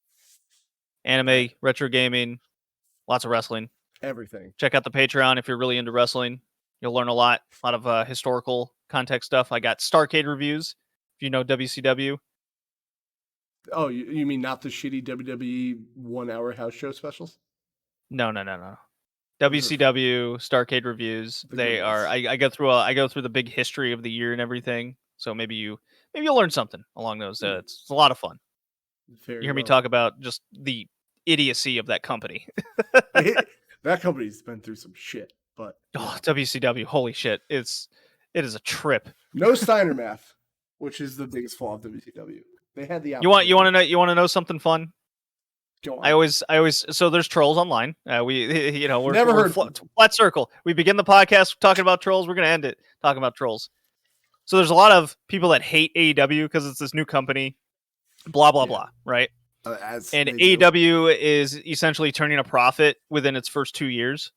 Anime, retro gaming, lots of wrestling. Everything. Check out the Patreon if you're really into wrestling. You'll learn a lot of historical context stuff. I got Starcade reviews, if you know WCW. Oh, you mean not the shitty WWE 1 hour house show specials? No. WCW Starcade reviews. They are. I go through the big history of the year and everything. So maybe you'll learn something along those. It's a lot of fun. You hear me talk about just the idiocy of that company. That company's been through some shit, but WCW, holy shit! It is a trip. No Steiner math, which is the biggest flaw of WCW. They had the you want to know something fun? Go on. I always so there's trolls online. We're never heard flat circle. We begin the podcast talking about trolls. We're gonna end it talking about trolls. So there's a lot of people that hate AEW because it's this new company, blah blah blah, right? And AEW is essentially turning a profit within its first 2 years,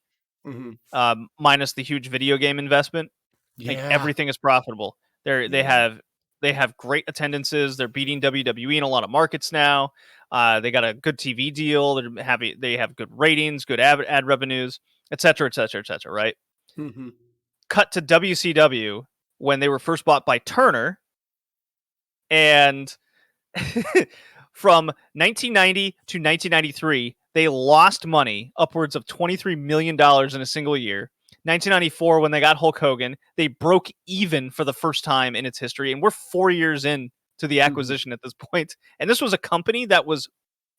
minus the huge video game investment. Yeah. Like everything is profitable. They have great attendances. They're beating WWE in a lot of markets now. They got a good TV deal. They have good ratings, good ad revenues, etc., etc., etc. Right? Mm-hmm. Cut to WCW when they were first bought by Turner, and from 1990 to 1993, they lost money, upwards of $23 million in a single year. 1994, when they got Hulk Hogan, they broke even for the first time in its history, and we're 4 years in to the acquisition at this point. And this was a company that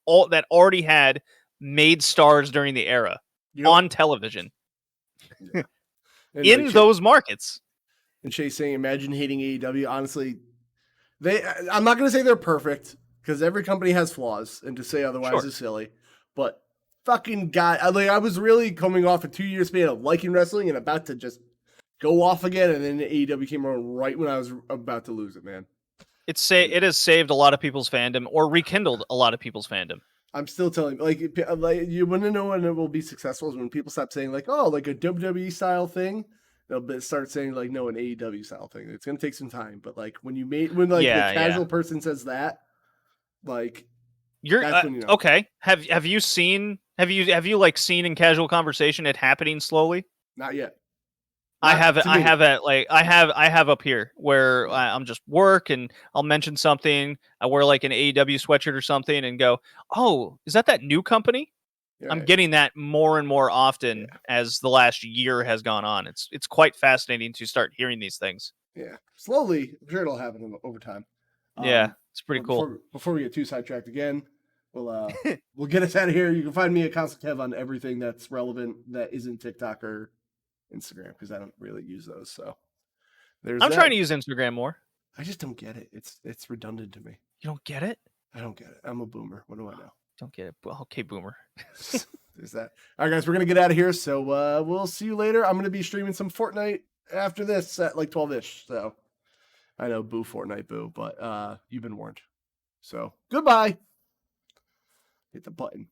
already had made stars during the era on television in those markets. And Chase saying, "Imagine hating AEW." Honestly, I'm not going to say they're perfect because every company has flaws, and to say otherwise is silly. But fucking God, I was really coming off a 2 year span of liking wrestling and about to just go off again, and then AEW came around right when I was about to lose it, man. It has saved a lot of people's fandom or rekindled a lot of people's fandom. I'm still telling you, like you want to know when it will be successful is when people stop saying like, oh, like a WWE style thing. They'll start saying like, no, an AEW style thing. It's gonna take some time, but like when the casual person says that, like you're okay. Have you seen like seen in casual conversation it happening slowly? Not yet. I have up here where I'm just work and I'll mention something. I wear like an AEW sweatshirt or something and go, oh, is that new company? Yeah, I'm getting that more and more often as the last year has gone on. It's quite fascinating to start hearing these things. Yeah, slowly. I'm sure it'll happen over time. Yeah, it's pretty cool. Before we get too sidetracked again, we'll get us out of here. You can find me at Constant Kev on everything that's relevant that isn't TikTok or Instagram because I don't really use those. So I'm trying to use Instagram more. I just don't get it. It's redundant to me. You don't get it? I don't get it. I'm a boomer. What do I know? Don't get it. Well, okay, boomer. There's that. All right, guys, we're gonna get out of here. So we'll see you later. I'm gonna be streaming some Fortnite after this at like 12-ish. So I know, boo Fortnite, boo, but you've been warned. So goodbye. Hit the button.